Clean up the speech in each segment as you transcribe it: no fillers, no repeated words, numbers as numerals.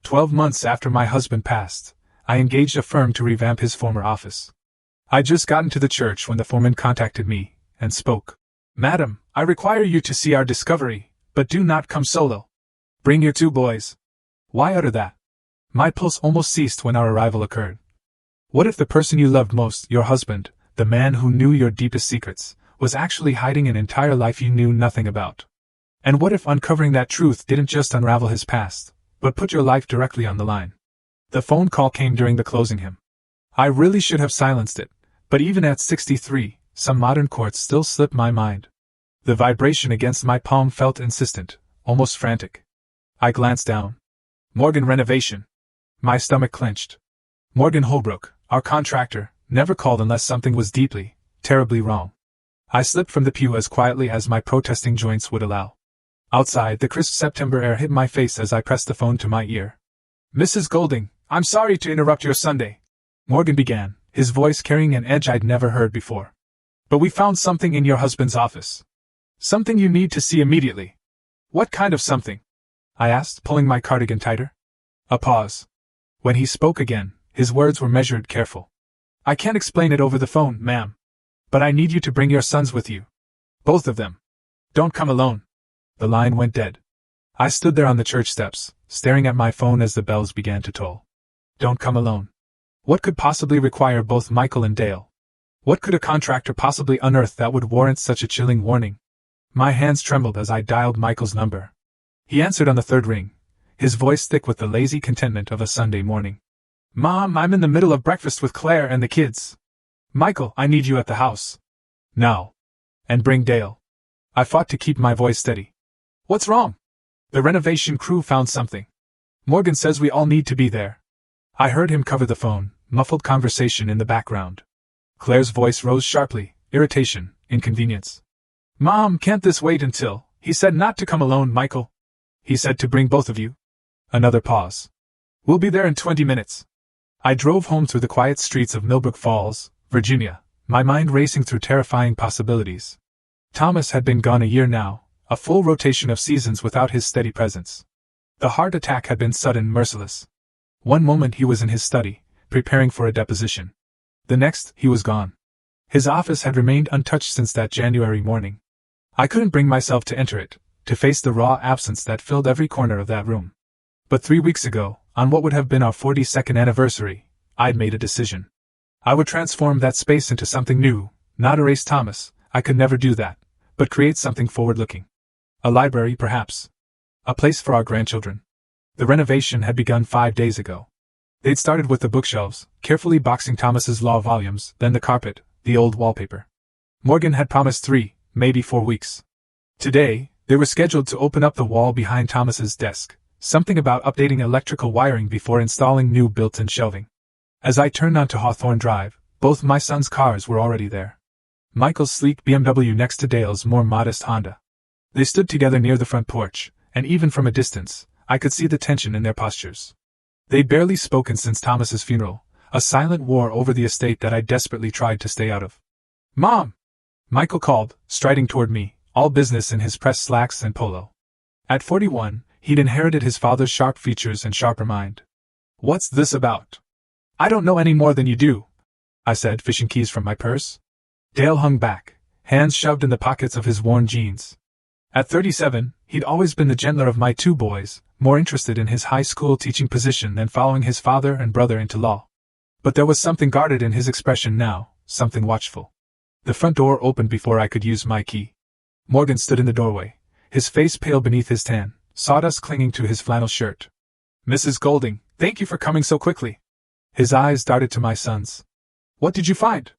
12 months after my husband passed, I engaged a firm to revamp his former office. I'd just gotten to the church when the foreman contacted me and spoke. "Madam, I require you to see our discovery, but do not come solo. Bring your 2 boys." Why utter that? My pulse almost ceased when our arrival occurred. What if the person you loved most, your husband, the man who knew your deepest secrets, was actually hiding an entire life you knew nothing about? And what if uncovering that truth didn't just unravel his past, but put your life directly on the line? The phone call came during the closing hymn. I really should have silenced it, but even at 63, some modern chords still slipped my mind. The vibration against my palm felt insistent, almost frantic. I glanced down. Morgan Renovation. My stomach clenched. Morgan Holbrook, our contractor, never called unless something was deeply, terribly wrong. I slipped from the pew as quietly as my protesting joints would allow. Outside, the crisp September air hit my face as I pressed the phone to my ear. "Mrs. Golding, I'm sorry to interrupt your Sunday," Morgan began, his voice carrying an edge I'd never heard before. "But we found something in your husband's office. Something you need to see immediately." "What kind of something?" I asked, pulling my cardigan tighter. A pause. When he spoke again, his words were measured, careful. "I can't explain it over the phone, ma'am. But I need you to bring your sons with you. Both of them. Don't come alone." The line went dead. I stood there on the church steps, staring at my phone as the bells began to toll. Don't come alone. What could possibly require both Michael and Dale? What could a contractor possibly unearth that would warrant such a chilling warning? My hands trembled as I dialed Michael's number. He answered on the 3rd ring, his voice thick with the lazy contentment of a Sunday morning. "Mom, I'm in the middle of breakfast with Claire and the kids. Michael, I need you at the house. Now. And bring Dale." I fought to keep my voice steady. "What's wrong?" "The renovation crew found something. Morgan says we all need to be there." I heard him cover the phone, muffled conversation in the background. Claire's voice rose sharply, irritation, inconvenience. "Mom, can't this wait until— He said not to come alone, Michael. He said to bring both of you." Another pause. "We'll be there in 20 minutes. I drove home through the quiet streets of Millbrook Falls, Virginia, my mind racing through terrifying possibilities. Thomas had been gone a year now, a full rotation of seasons without his steady presence. The heart attack had been sudden, merciless. One moment he was in his study, preparing for a deposition. The next, he was gone. His office had remained untouched since that January morning. I couldn't bring myself to enter it, to face the raw absence that filled every corner of that room. But 3 weeks ago, on what would have been our 42nd anniversary, I'd made a decision. I would transform that space into something new, not erase Thomas, I could never do that, but create something forward-looking. A library, perhaps. A place for our grandchildren. The renovation had begun 5 days ago. They'd started with the bookshelves, carefully boxing Thomas's law volumes, then the carpet, the old wallpaper. Morgan had promised 3, maybe 4 weeks. Today, they were scheduled to open up the wall behind Thomas's desk, something about updating electrical wiring before installing new built-in shelving. As I turned onto Hawthorne Drive, both my sons' cars were already there. Michael's sleek BMW next to Dale's more modest Honda. They stood together near the front porch, and even from a distance, I could see the tension in their postures. They'd barely spoken since Thomas's funeral, a silent war over the estate that I desperately tried to stay out of. "Mom!" Michael called, striding toward me, all business in his pressed slacks and polo. At 41, he'd inherited his father's sharp features and sharper mind. "What's this about?" "I don't know any more than you do," I said, fishing keys from my purse. Dale hung back, hands shoved in the pockets of his worn jeans. At 37, he'd always been the gentler of my 2 boys, more interested in his high school teaching position than following his father and brother into law. But there was something guarded in his expression now, something watchful. The front door opened before I could use my key. Morgan stood in the doorway, his face pale beneath his tan, sawdust clinging to his flannel shirt. "Mrs. Golding, thank you for coming so quickly." His eyes darted to my sons. "What did you find?"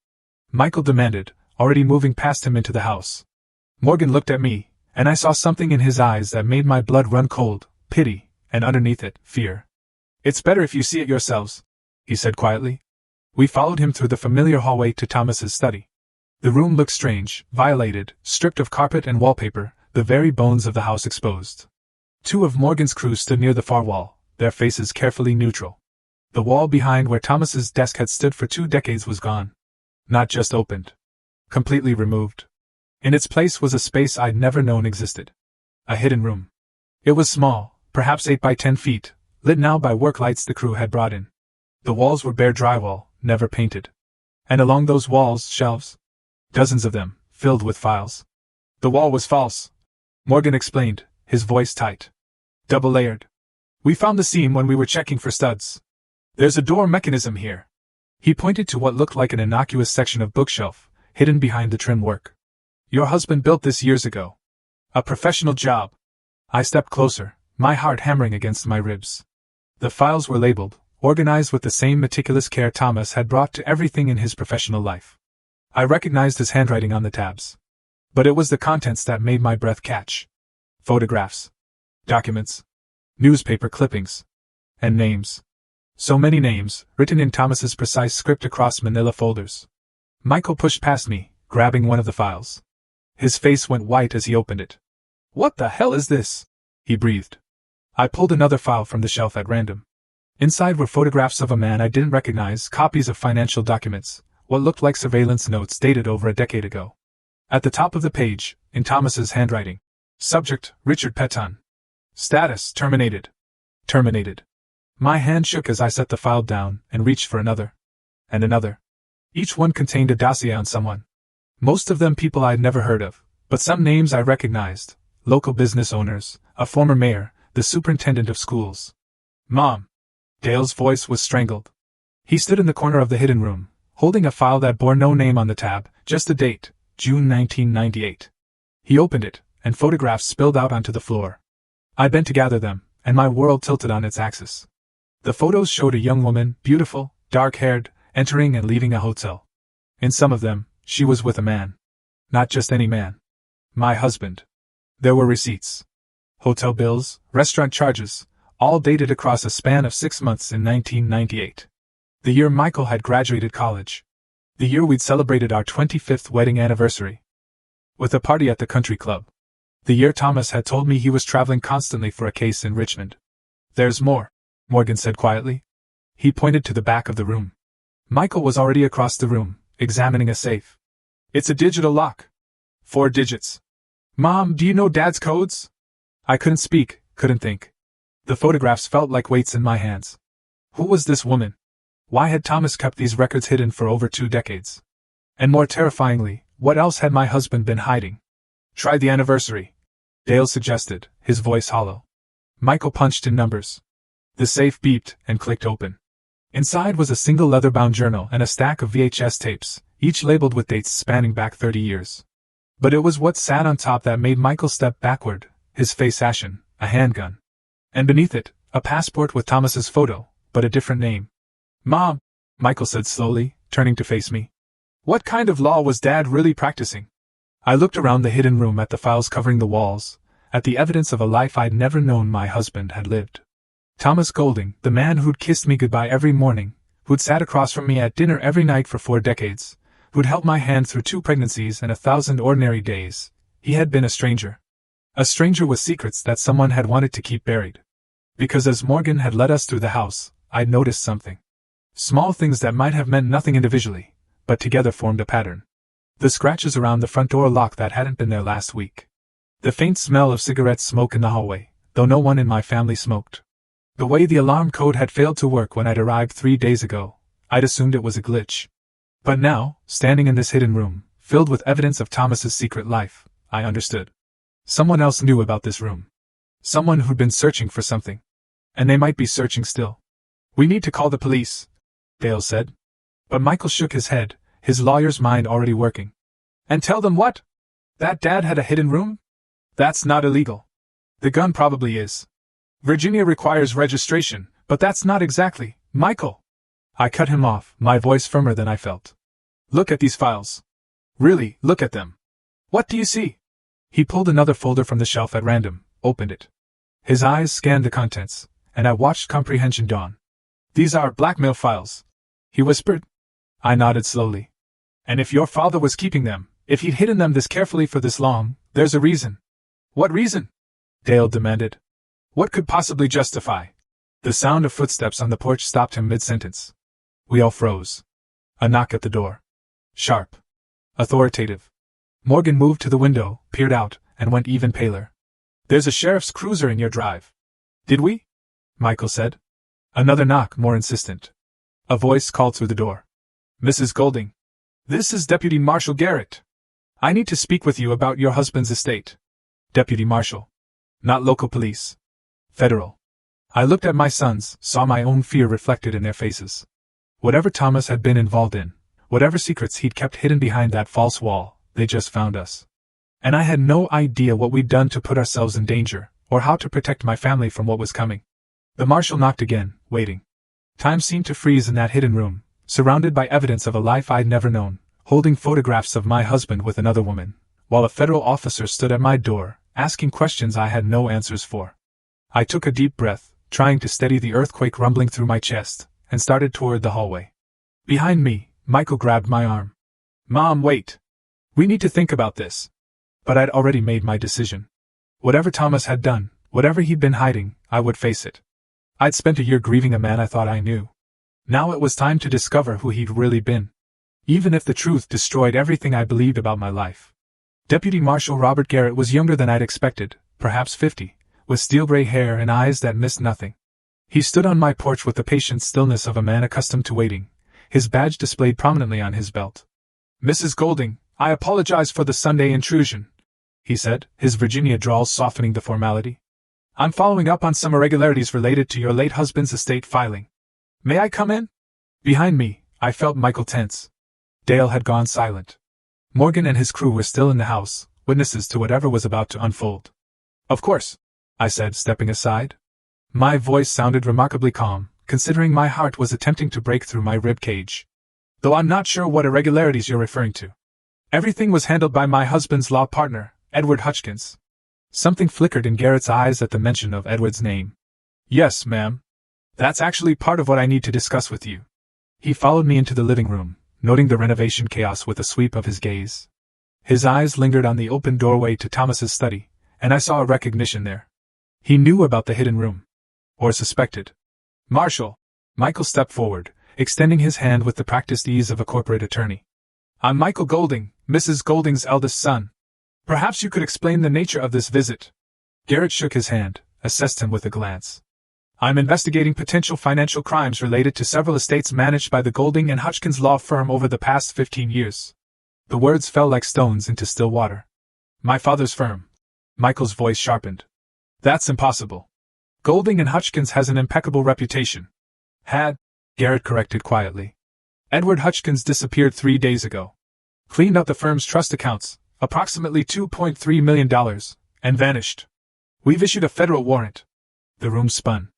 Michael demanded, already moving past him into the house. Morgan looked at me, and I saw something in his eyes that made my blood run cold, pity, and underneath it, fear. "It's better if you see it yourselves," he said quietly. We followed him through the familiar hallway to Thomas's study. The room looked strange, violated, stripped of carpet and wallpaper, the very bones of the house exposed. 2 of Morgan's crew stood near the far wall, their faces carefully neutral. The wall behind where Thomas's desk had stood for 2 decades was gone. Not just opened. Completely removed. In its place was a space I'd never known existed. A hidden room. It was small, perhaps 8 by 10 feet, lit now by work lights the crew had brought in. The walls were bare drywall, never painted. And along those walls, shelves. Dozens of them, filled with files. The wall was false, Morgan explained, his voice tight. Double-layered. We found the seam when we were checking for studs. There's a door mechanism here. He pointed to what looked like an innocuous section of bookshelf, hidden behind the trim work. Your husband built this years ago. A professional job. I stepped closer, my heart hammering against my ribs. The files were labeled, organized with the same meticulous care Thomas had brought to everything in his professional life. I recognized his handwriting on the tabs. But it was the contents that made my breath catch. Photographs. Documents. Newspaper clippings. And names. So many names, written in Thomas's precise script across manila folders. Michael pushed past me, grabbing one of the files. His face went white as he opened it. What the hell is this? He breathed. I pulled another file from the shelf at random. Inside were photographs of a man I didn't recognize, copies of financial documents, what looked like surveillance notes dated over a decade ago. At the top of the page, in Thomas's handwriting. Subject, Richard Peton. Status, terminated. Terminated. My hand shook as I set the file down and reached for another. And another. Each one contained a dossier on someone. Most of them people I'd never heard of, but some names I recognized. Local business owners, a former mayor, the superintendent of schools. Mom. Dale's voice was strangled. He stood in the corner of the hidden room, holding a file that bore no name on the tab, just a date, June 1998. He opened it, and photographs spilled out onto the floor. I bent to gather them, and my world tilted on its axis. The photos showed a young woman, beautiful, dark-haired, entering and leaving a hotel. In some of them, she was with a man. Not just any man. My husband. There were receipts. Hotel bills, restaurant charges, all dated across a span of 6 months in 1998. The year Michael had graduated college. The year we'd celebrated our 25th wedding anniversary. With a party at the country club. The year Thomas had told me he was traveling constantly for a case in Richmond. There's more, Morgan said quietly. He pointed to the back of the room. Michael was already across the room, examining a safe. It's a digital lock. 4 digits. Mom, do you know Dad's codes? I couldn't speak, couldn't think. The photographs felt like weights in my hands. Who was this woman? Why had Thomas kept these records hidden for over 2 decades? And more terrifyingly, what else had my husband been hiding? Try the anniversary, Dale suggested, his voice hollow. Michael punched in numbers. The safe beeped and clicked open. Inside was a single leather-bound journal and a stack of VHS tapes, each labeled with dates spanning back 30 years. But it was what sat on top that made Michael step backward, his face ashen, a handgun. And beneath it, a passport with Thomas's photo, but a different name. Mom, Michael said slowly, turning to face me. What kind of law was Dad really practicing? I looked around the hidden room at the files covering the walls, at the evidence of a life I'd never known my husband had lived. Thomas Golding, the man who'd kissed me goodbye every morning, who'd sat across from me at dinner every night for 4 decades, who'd held my hand through 2 pregnancies and 1,000 ordinary days, he had been a stranger. A stranger with secrets that someone had wanted to keep buried. Because as Morgan had led us through the house, I'd noticed something. Small things that might have meant nothing individually, but together formed a pattern. The scratches around the front door lock that hadn't been there last week. The faint smell of cigarette smoke in the hallway, though no one in my family smoked. The way the alarm code had failed to work when I'd arrived 3 days ago, I'd assumed it was a glitch. But now, standing in this hidden room, filled with evidence of Thomas's secret life, I understood. Someone else knew about this room. Someone who'd been searching for something. And they might be searching still. We need to call the police, Dale said. But Michael shook his head, his lawyer's mind already working. And tell them what? That Dad had a hidden room? That's not illegal. The gun probably is. Virginia requires registration, but that's not exactly, Michael. I cut him off, my voice firmer than I felt. Look at these files. Really, look at them. What do you see? He pulled another folder from the shelf at random, opened it. His eyes scanned the contents, and I watched comprehension dawn. These are blackmail files, he whispered. I nodded slowly. And if your father was keeping them, if he'd hidden them this carefully for this long, there's a reason. What reason? Dale demanded. What could possibly justify? The sound of footsteps on the porch stopped him mid-sentence. We all froze. A knock at the door. Sharp. Authoritative. Morgan moved to the window, peered out, and went even paler. There's a sheriff's cruiser in your drive. Did we? Michael said. Another knock, more insistent. A voice called through the door. Mrs. Golding. This is Deputy Marshal Garrett. I need to speak with you about your husband's estate. Deputy Marshal. Not local police. Federal. I looked at my sons, saw my own fear reflected in their faces. Whatever Thomas had been involved in, whatever secrets he'd kept hidden behind that false wall, they just found us. And I had no idea what we'd done to put ourselves in danger, or how to protect my family from what was coming. The marshal knocked again, waiting. Time seemed to freeze in that hidden room, surrounded by evidence of a life I'd never known, holding photographs of my husband with another woman, while a federal officer stood at my door, asking questions I had no answers for. I took a deep breath, trying to steady the earthquake rumbling through my chest, and started toward the hallway. Behind me, Michael grabbed my arm. Mom, wait. We need to think about this. But I'd already made my decision. Whatever Thomas had done, whatever he'd been hiding, I would face it. I'd spent a year grieving a man I thought I knew. Now it was time to discover who he'd really been. Even if the truth destroyed everything I believed about my life. Deputy Marshal Robert Garrett was younger than I'd expected, perhaps 50, with steel-gray hair and eyes that missed nothing. He stood on my porch with the patient stillness of a man accustomed to waiting, his badge displayed prominently on his belt. Mrs. Golding, I apologize for the Sunday intrusion, he said, his Virginia drawl softening the formality. I'm following up on some irregularities related to your late husband's estate filing. May I come in? Behind me, I felt Michael tense. Dale had gone silent. Morgan and his crew were still in the house, witnesses to whatever was about to unfold. Of course, I said, stepping aside. My voice sounded remarkably calm, considering my heart was attempting to break through my rib cage. Though I'm not sure what irregularities you're referring to. Everything was handled by my husband's law partner, Edward Hutchkins. Something flickered in Garrett's eyes at the mention of Edward's name. Yes, ma'am. That's actually part of what I need to discuss with you. He followed me into the living room, noting the renovation chaos with a sweep of his gaze. His eyes lingered on the open doorway to Thomas's study, and I saw a recognition there. He knew about the hidden room. Or suspected. Marshal. Michael stepped forward, extending his hand with the practiced ease of a corporate attorney. I'm Michael Golding, Mrs. Golding's eldest son. Perhaps you could explain the nature of this visit. Garrett shook his hand, assessed him with a glance. I'm investigating potential financial crimes related to several estates managed by the Golding and Hutchkins law firm over the past 15 years. The words fell like stones into still water. My father's firm. Michael's voice sharpened. That's impossible. Golding and Hutchkins has an impeccable reputation. Had, Garrett corrected quietly. Edward Hutchkins disappeared 3 days ago. Cleaned up the firm's trust accounts, approximately $2.3 million, and vanished. We've issued a federal warrant. The room spun.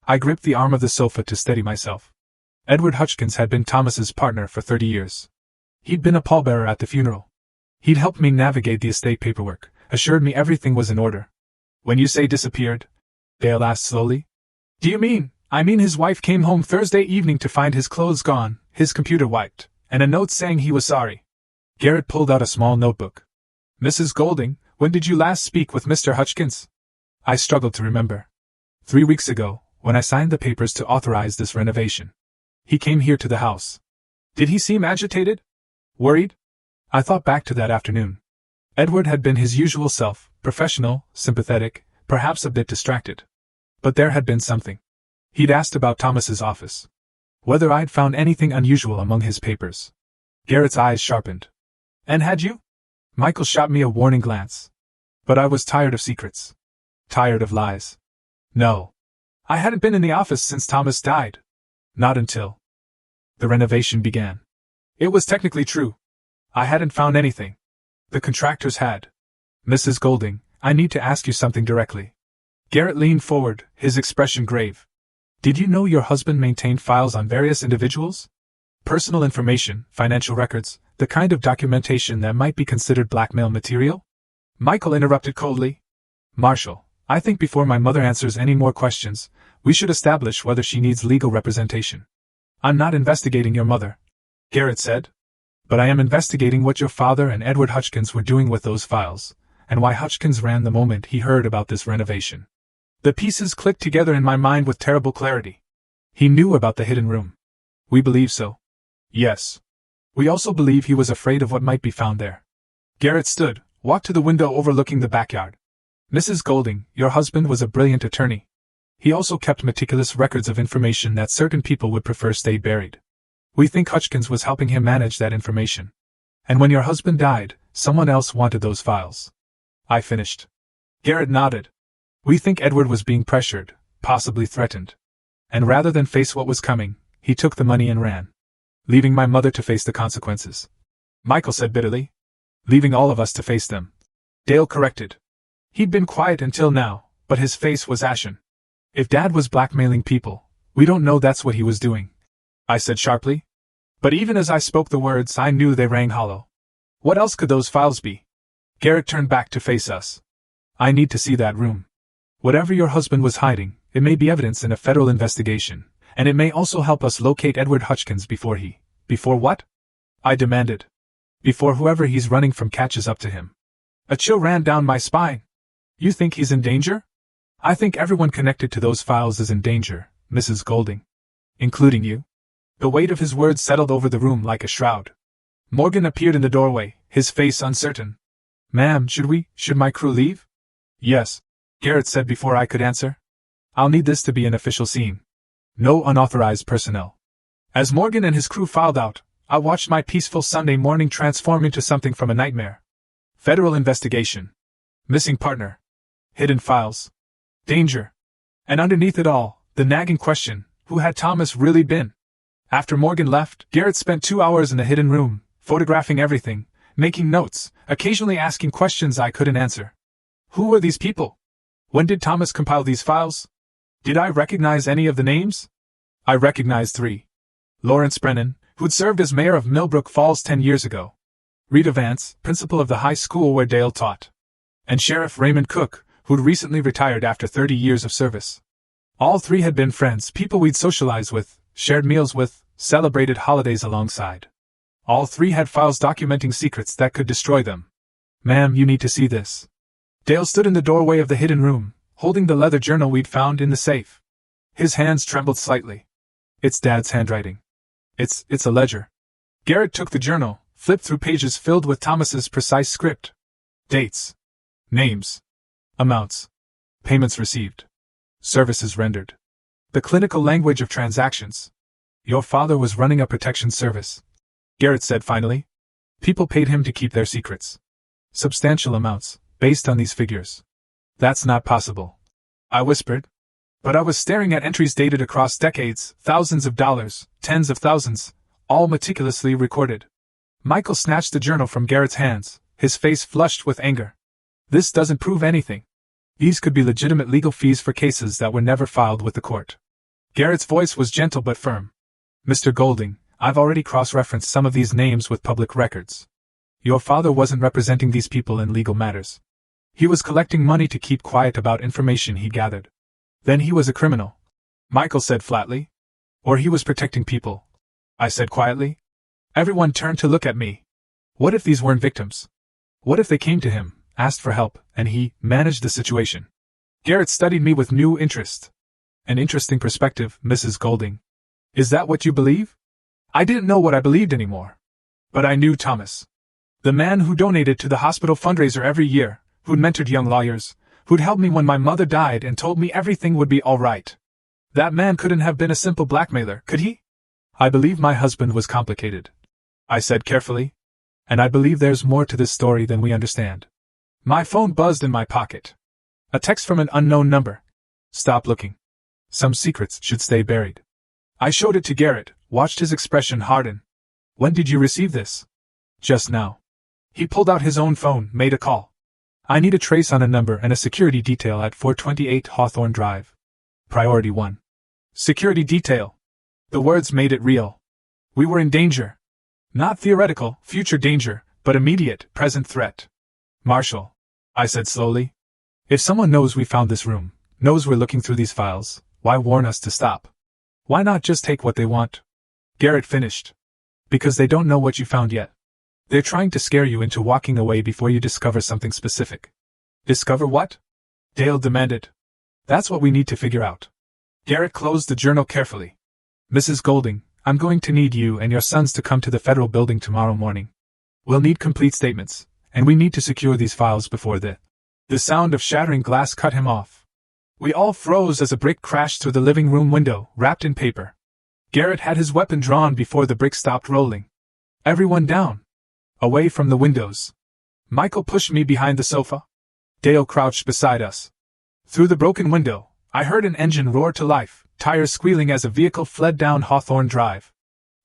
I gripped the arm of the sofa to steady myself. Edward Hutchkins had been Thomas's partner for 30 years. He'd been a pallbearer at the funeral. He'd helped me navigate the estate paperwork, assured me everything was in order. When you say disappeared, Dale asked slowly. Do you mean? I mean his wife came home Thursday evening to find his clothes gone, his computer wiped, and a note saying he was sorry. Garrett pulled out a small notebook. Mrs. Golding, when did you last speak with Mr. Hutchkins? I struggled to remember. 3 weeks ago, when I signed the papers to authorize this renovation. He came here to the house. Did he seem agitated? Worried? I thought back to that afternoon. Edward had been his usual self, professional, sympathetic, perhaps a bit distracted. But there had been something. He'd asked about Thomas's office. Whether I'd found anything unusual among his papers. Garrett's eyes sharpened. And had you? Michael shot me a warning glance. But I was tired of secrets. Tired of lies. No. I hadn't been in the office since Thomas died. Not until the renovation began. It was technically true. I hadn't found anything. The contractors had. Mrs. Golding, I need to ask you something directly. Garrett leaned forward, his expression grave. Did you know your husband maintained files on various individuals? Personal information, financial records, the kind of documentation that might be considered blackmail material? Michael interrupted coldly. Marshal, I think before my mother answers any more questions, we should establish whether she needs legal representation. I'm not investigating your mother, Garrett said. But I am investigating what your father and Edward Hutchkins were doing with those files, and why Hutchkins ran the moment he heard about this renovation. The pieces clicked together in my mind with terrible clarity. He knew about the hidden room. We believe so. Yes. We also believe he was afraid of what might be found there. Garrett stood, walked to the window overlooking the backyard. Mrs. Golding, your husband was a brilliant attorney. He also kept meticulous records of information that certain people would prefer stay buried. We think Hutchkins was helping him manage that information. And when your husband died, someone else wanted those files. I finished. Garrett nodded. We think Edward was being pressured, possibly threatened. And rather than face what was coming, he took the money and ran. Leaving my mother to face the consequences. Michael said bitterly. Leaving all of us to face them. Dale corrected. He'd been quiet until now, but his face was ashen. If Dad was blackmailing people, we don't know that's what he was doing, I said sharply. But even as I spoke the words, I knew they rang hollow. What else could those files be? Garrett turned back to face us. I need to see that room. Whatever your husband was hiding, it may be evidence in a federal investigation, and it may also help us locate Edward Hutchkins before what? I demanded. Before whoever he's running from catches up to him. A chill ran down my spine. You think he's in danger? I think everyone connected to those files is in danger, Mrs. Golding. Including you. The weight of his words settled over the room like a shroud. Morgan appeared in the doorway, his face uncertain. Ma'am, should my crew leave? Yes, Garrett said before I could answer. I'll need this to be an official scene. No unauthorized personnel. As Morgan and his crew filed out, I watched my peaceful Sunday morning transform into something from a nightmare. Federal investigation. Missing partner. Hidden files. Danger. And underneath it all, the nagging question, who had Thomas really been? After Morgan left, Garrett spent 2 hours in the hidden room, photographing everything, making notes, occasionally asking questions I couldn't answer. Who were these people? When did Thomas compile these files? Did I recognize any of the names? I recognized 3. Lawrence Brennan, who'd served as mayor of Millbrook Falls 10 years ago. Rita Vance, principal of the high school where Dale taught. And Sheriff Raymond Cook, who'd recently retired after 30 years of service. All 3 had been friends, people we'd socialize with, shared meals with, celebrated holidays alongside. All 3 had files documenting secrets that could destroy them. Ma'am, you need to see this. Dale stood in the doorway of the hidden room, holding the leather journal we'd found in the safe. His hands trembled slightly. It's Dad's handwriting. It's a ledger. Garrett took the journal, flipped through pages filled with Thomas's precise script. Dates. Names. Amounts. Payments received. Services rendered. The clinical language of transactions. Your father was running a protection service, Garrett said finally. People paid him to keep their secrets. Substantial amounts, based on these figures. That's not possible, I whispered. But I was staring at entries dated across decades, thousands of dollars, tens of thousands, all meticulously recorded. Michael snatched the journal from Garrett's hands, his face flushed with anger. This doesn't prove anything. These could be legitimate legal fees for cases that were never filed with the court. Garrett's voice was gentle but firm. Mr. Golding, I've already cross-referenced some of these names with public records. Your father wasn't representing these people in legal matters. He was collecting money to keep quiet about information he gathered. Then he was a criminal, Michael said flatly. Or he was protecting people, I said quietly. Everyone turned to look at me. What if these weren't victims? What if they came to him, asked for help, and he managed the situation? Garrett studied me with new interest. An interesting perspective, Mrs. Golding. Is that what you believe? I didn't know what I believed anymore. But I knew Thomas. The man who donated to the hospital fundraiser every year, who'd mentored young lawyers, who'd helped me when my mother died and told me everything would be all right. That man couldn't have been a simple blackmailer, could he? I believe my husband was complicated, I said carefully. And I believe there's more to this story than we understand. My phone buzzed in my pocket. A text from an unknown number. Stop looking. Some secrets should stay buried. I showed it to Garrett, watched his expression harden. When did you receive this? Just now. He pulled out his own phone, made a call. I need a trace on a number and a security detail at 428 Hawthorne Drive. Priority 1. Security detail. The words made it real. We were in danger. Not theoretical, future danger, but immediate, present threat. Marshall, I said slowly. If someone knows we found this room, knows we're looking through these files, why warn us to stop? Why not just take what they want? Garrett finished. Because they don't know what you found yet. They're trying to scare you into walking away before you discover something specific. Discover what? Dale demanded. That's what we need to figure out. Garrett closed the journal carefully. Mrs. Golding, I'm going to need you and your sons to come to the federal building tomorrow morning. We'll need complete statements, and we need to secure these files before the sound of shattering glass cut him off. We all froze as a brick crashed through the living room window, wrapped in paper. Garrett had his weapon drawn before the brick stopped rolling. Everyone down. Away from the windows. Michael pushed me behind the sofa. Dale crouched beside us. Through the broken window, I heard an engine roar to life, tires squealing as a vehicle fled down Hawthorne Drive.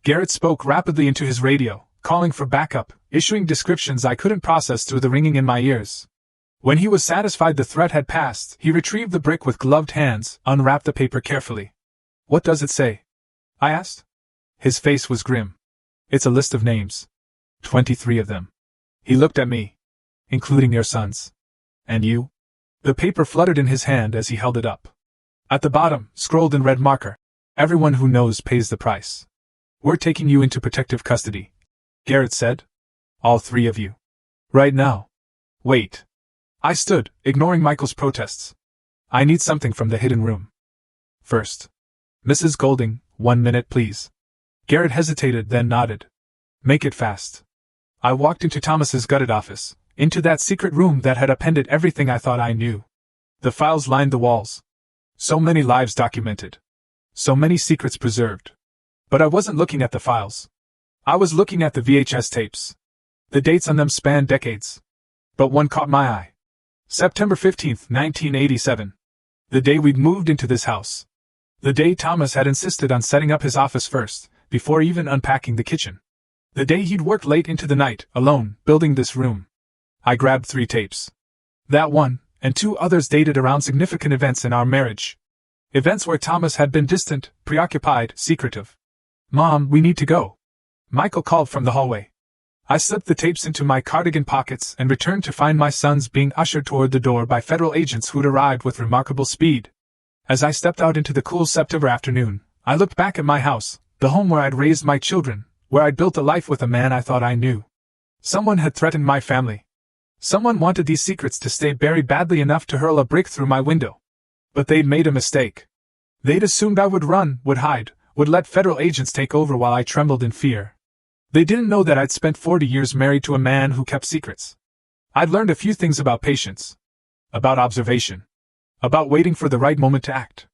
Garrett spoke rapidly into his radio, calling for backup, issuing descriptions I couldn't process through the ringing in my ears. When he was satisfied the threat had passed, he retrieved the brick with gloved hands, unwrapped the paper carefully. "What does it say?" I asked. His face was grim. "It's a list of names. 23 of them." He looked at me. "Including your sons. And you?" The paper fluttered in his hand as he held it up. At the bottom, scrolled in red marker, "Everyone who knows pays the price. We're taking you into protective custody," Garrett said. "All 3 of you. Right now." "Wait." I stood, ignoring Michael's protests. "I need something from the hidden room. First. Mrs. Golding, 1 minute please." Garrett hesitated, then nodded. "Make it fast." I walked into Thomas's gutted office, into that secret room that had appended everything I thought I knew. The files lined the walls. So many lives documented. So many secrets preserved. But I wasn't looking at the files. I was looking at the VHS tapes. The dates on them spanned decades. But one caught my eye. September 15th, 1987. The day we'd moved into this house. The day Thomas had insisted on setting up his office first, before even unpacking the kitchen. The day he'd worked late into the night, alone, building this room. I grabbed 3 tapes. That one, and 2 others dated around significant events in our marriage. Events where Thomas had been distant, preoccupied, secretive. "Mom, we need to go," Michael called from the hallway. I slipped the tapes into my cardigan pockets and returned to find my sons being ushered toward the door by federal agents who'd arrived with remarkable speed. As I stepped out into the cool September afternoon, I looked back at my house, the home where I'd raised my children, where I'd built a life with a man I thought I knew. Someone had threatened my family. Someone wanted these secrets to stay buried badly enough to hurl a brick through my window. But they'd made a mistake. They'd assumed I would run, would hide, would let federal agents take over while I trembled in fear. They didn't know that I'd spent 40 years married to a man who kept secrets. I'd learned a few things about patience. About observation. About waiting for the right moment to act.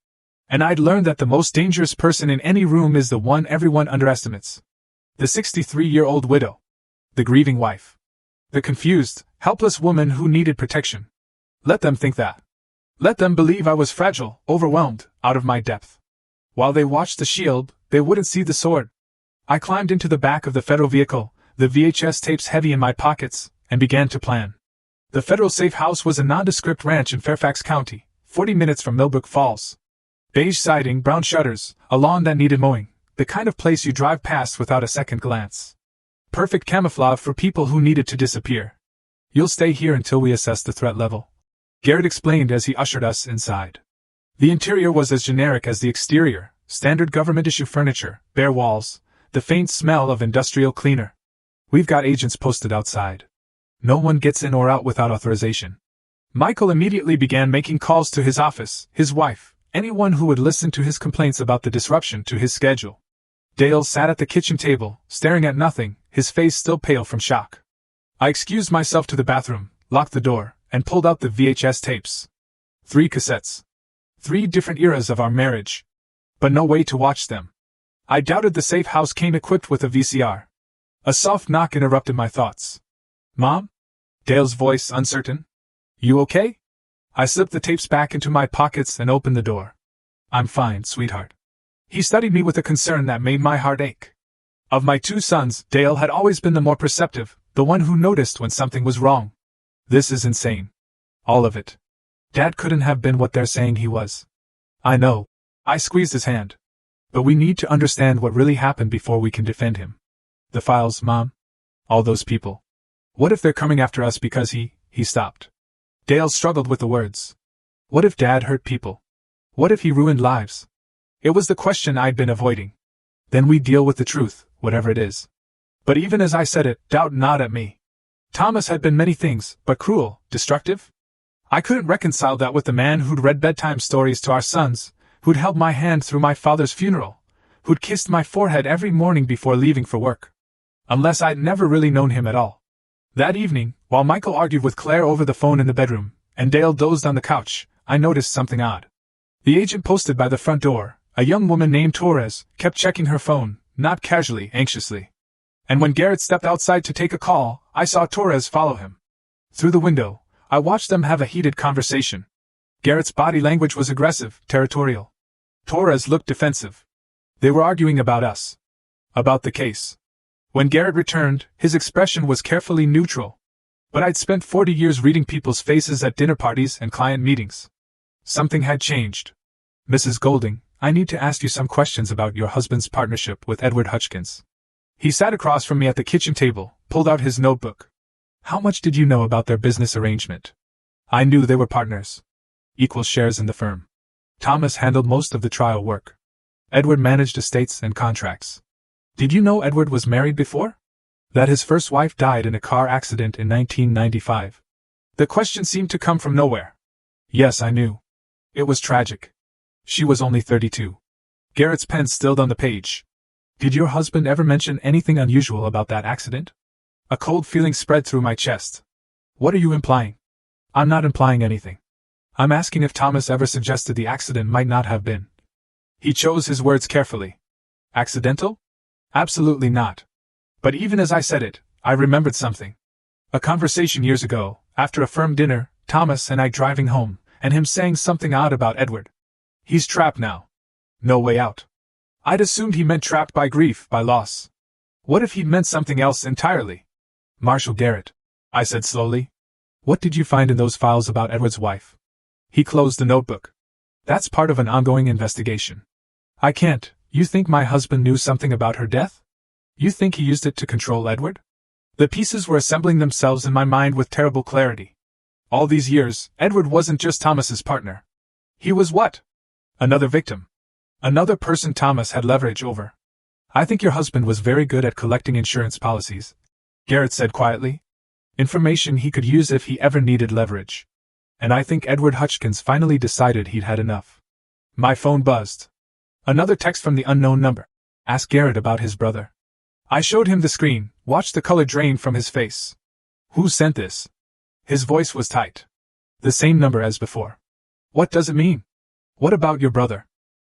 And I'd learned that the most dangerous person in any room is the one everyone underestimates. The 63-year-old widow. The grieving wife. The confused, helpless woman who needed protection. Let them think that. Let them believe I was fragile, overwhelmed, out of my depth. While they watched the shield, they wouldn't see the sword. I climbed into the back of the federal vehicle, the VHS tapes heavy in my pockets, and began to plan. The federal safe house was a nondescript ranch in Fairfax County, 40 minutes from Millbrook Falls. Beige siding, brown shutters, a lawn that needed mowing, the kind of place you drive past without a second glance. Perfect camouflage for people who needed to disappear. "You'll stay here until we assess the threat level," Garrett explained as he ushered us inside. The interior was as generic as the exterior, standard government-issue furniture, bare walls, the faint smell of industrial cleaner. "We've got agents posted outside. No one gets in or out without authorization." Michael immediately began making calls to his office, his wife, anyone who would listen to his complaints about the disruption to his schedule. Dale sat at the kitchen table, staring at nothing, his face still pale from shock. I excused myself to the bathroom, locked the door, and pulled out the VHS tapes. 3 cassettes. 3 different eras of our marriage. But no way to watch them. I doubted the safe house came equipped with a VCR. A soft knock interrupted my thoughts. "Mom?" Dale's voice uncertain. "You okay?" I slipped the tapes back into my pockets and opened the door. "I'm fine, sweetheart." He studied me with a concern that made my heart ache. Of my 2 sons, Dale had always been the more perceptive, the one who noticed when something was wrong. "This is insane. All of it. Dad couldn't have been what they're saying he was." "I know." I squeezed his hand. "But we need to understand what really happened before we can defend him. The files, Mom. All those people. What if they're coming after us because he stopped?" Dale struggled with the words. "What if Dad hurt people? What if he ruined lives?" It was the question I'd been avoiding. "Then we deal with the truth, whatever it is." But even as I said it, doubt gnawed at me. Thomas had been many things, but cruel, destructive? I couldn't reconcile that with the man who'd read bedtime stories to our sons, who'd held my hand through my father's funeral, who'd kissed my forehead every morning before leaving for work. Unless I'd never really known him at all. That evening, while Michael argued with Claire over the phone in the bedroom, and Dale dozed on the couch, I noticed something odd. The agent posted by the front door, a young woman named Torres, kept checking her phone, not casually, anxiously. And when Garrett stepped outside to take a call, I saw Torres follow him. Through the window, I watched them have a heated conversation. Garrett's body language was aggressive, territorial. Torres looked defensive. They were arguing about us. About the case. When Garrett returned, his expression was carefully neutral. But I'd spent 40 years reading people's faces at dinner parties and client meetings. Something had changed. Mrs. Golding, I need to ask you some questions about your husband's partnership with Edward Hutchkins. He sat across from me at the kitchen table, pulled out his notebook. How much did you know about their business arrangement? I knew they were partners. Equal shares in the firm. Thomas handled most of the trial work. Edward managed estates and contracts. Did you know Edward was married before? That his first wife died in a car accident in 1995. The question seemed to come from nowhere. Yes, I knew. It was tragic. She was only 32. Garrett's pen stilled on the page. Did your husband ever mention anything unusual about that accident? A cold feeling spread through my chest. What are you implying? I'm not implying anything. I'm asking if Thomas ever suggested the accident might not have been. He chose his words carefully. Accidental? Absolutely not. But even as I said it, I remembered something. A conversation years ago, after a firm dinner, Thomas and I driving home, and him saying something odd about Edward. He's trapped now. No way out. I'd assumed he meant trapped by grief, by loss. What if he'd meant something else entirely? Marshal Garrett, I said slowly. What did you find in those files about Edward's wife? He closed the notebook. That's part of an ongoing investigation. I can't. You think my husband knew something about her death? You think he used it to control Edward? The pieces were assembling themselves in my mind with terrible clarity. All these years, Edward wasn't just Thomas's partner. He was what? Another victim. Another person Thomas had leverage over. I think your husband was very good at collecting insurance policies, Garrett said quietly. Information he could use if he ever needed leverage. And I think Edward Hutchkins finally decided he'd had enough. My phone buzzed. Another text from the unknown number. Asked Garrett about his brother. I showed him the screen, watched the color drain from his face. Who sent this? His voice was tight. The same number as before. What does it mean? What about your brother?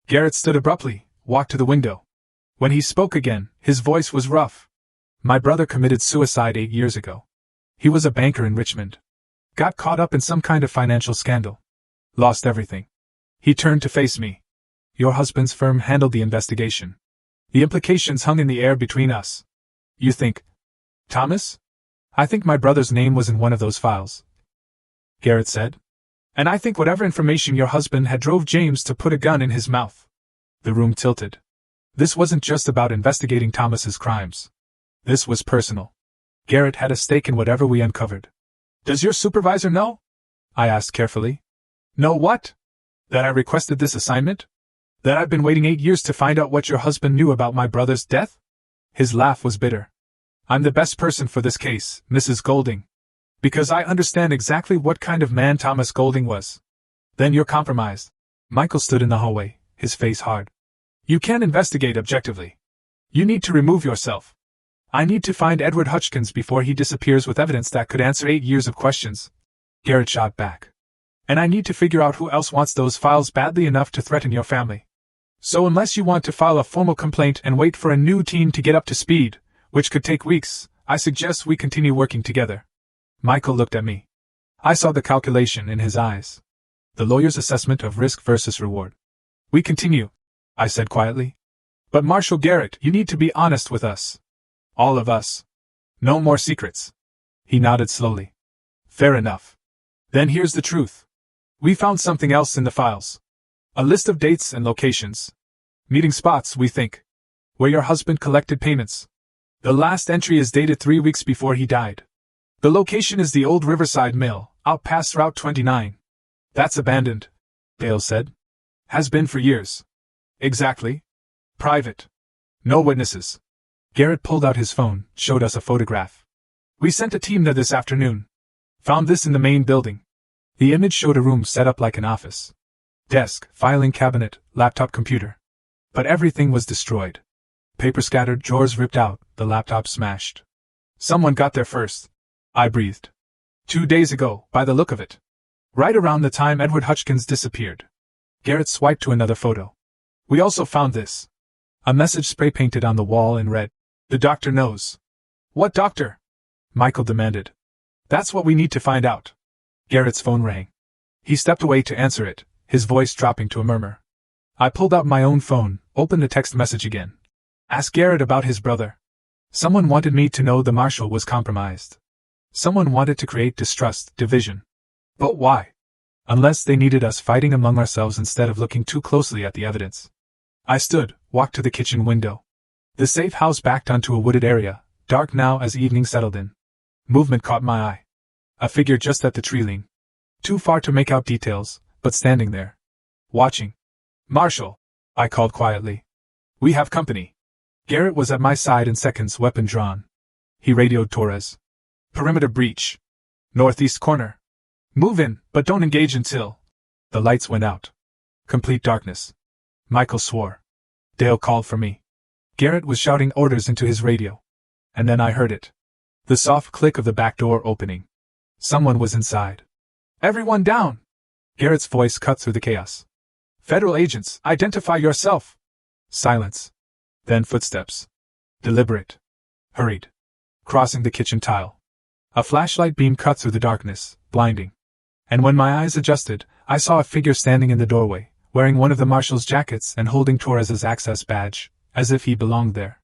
Garrett stood abruptly, walked to the window. When he spoke again, his voice was rough. My brother committed suicide 8 years ago. He was a banker in Richmond. Got caught up in some kind of financial scandal. Lost everything. He turned to face me. Your husband's firm handled the investigation. The implications hung in the air between us. You think... Thomas? I think my brother's name was in one of those files, Garrett said. And I think whatever information your husband had drove James to put a gun in his mouth. The room tilted. This wasn't just about investigating Thomas's crimes. This was personal. Garrett had a stake in whatever we uncovered. Does your supervisor know? I asked carefully. Know what? That I requested this assignment? That I've been waiting 8 years to find out what your husband knew about my brother's death? His laugh was bitter. I'm the best person for this case, Mrs. Golding. Because I understand exactly what kind of man Thomas Golding was. Then you're compromised. Michael stood in the hallway, his face hard. You can't investigate objectively. You need to remove yourself. I need to find Edward Hutchkins before he disappears with evidence that could answer 8 years of questions. Garrett shot back. And I need to figure out who else wants those files badly enough to threaten your family. So unless you want to file a formal complaint and wait for a new team to get up to speed, which could take weeks, I suggest we continue working together. Michael looked at me. I saw the calculation in his eyes. The lawyer's assessment of risk versus reward. We continue, I said quietly. But Marshal Garrett, you need to be honest with us. All of us. No more secrets. He nodded slowly. Fair enough. Then here's the truth. We found something else in the files. A list of dates and locations. Meeting spots, we think. Where your husband collected payments. The last entry is dated 3 weeks before he died. The location is the old Riverside Mill, out past Route 29. That's abandoned, Dale said. Has been for years. Exactly. Private. No witnesses. Garrett pulled out his phone, showed us a photograph. We sent a team there this afternoon. Found this in the main building. The image showed a room set up like an office. Desk, filing cabinet, laptop computer. But everything was destroyed. Paper scattered, drawers ripped out, the laptop smashed. Someone got there first. I breathed. 2 days ago, by the look of it. Right around the time Edward Hutchkins disappeared. Garrett swiped to another photo. We also found this. A message spray painted on the wall in red. The doctor knows. What doctor? Michael demanded. That's what we need to find out. Garrett's phone rang. He stepped away to answer it, his voice dropping to a murmur. I pulled out my own phone, opened the text message again. Ask Garrett about his brother. Someone wanted me to know the marshal was compromised. Someone wanted to create distrust, division. But why? Unless they needed us fighting among ourselves instead of looking too closely at the evidence. I stood, walked to the kitchen window. The safe house backed onto a wooded area, dark now as evening settled in. Movement caught my eye. A figure just at the tree-ling. Too far to make out details, but standing there. Watching. Marshal, I called quietly. We have company. Garrett was at my side in seconds, weapon drawn. He radioed Torres. Perimeter breach. Northeast corner. Move in, but don't engage until... The lights went out. Complete darkness. Michael swore. Dale called for me. Garrett was shouting orders into his radio. And then I heard it. The soft click of the back door opening. Someone was inside. Everyone down! Garrett's voice cut through the chaos. Federal agents, identify yourself! Silence. Then footsteps. Deliberate. Hurried. Crossing the kitchen tile. A flashlight beam cut through the darkness, blinding. And when my eyes adjusted, I saw a figure standing in the doorway, wearing one of the marshal's jackets and holding Torres's access badge, as if he belonged there.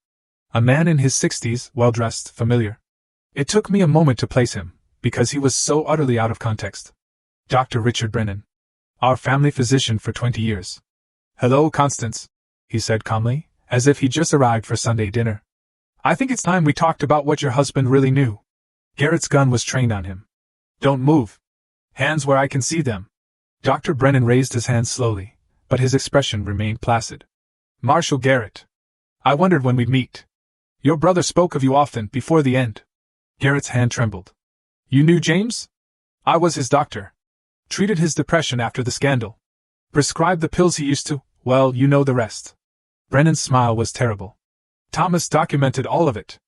A man in his 60s, well-dressed, familiar. It took me a moment to place him, because he was so utterly out of context. Dr. Richard Brennan. Our family physician for 20 years. Hello, Constance, he said calmly, as if he just arrived for Sunday dinner. I think it's time we talked about what your husband really knew. Garrett's gun was trained on him. Don't move. Hands where I can see them. Dr. Brennan raised his hands slowly, but his expression remained placid. Marshal Garrett. I wondered when we'd meet. Your brother spoke of you often before the end. Garrett's hand trembled. You knew James? I was his doctor. Treated his depression after the scandal. Prescribed the pills he used to, well, you know the rest. Brennan's smile was terrible. Thomas documented all of it.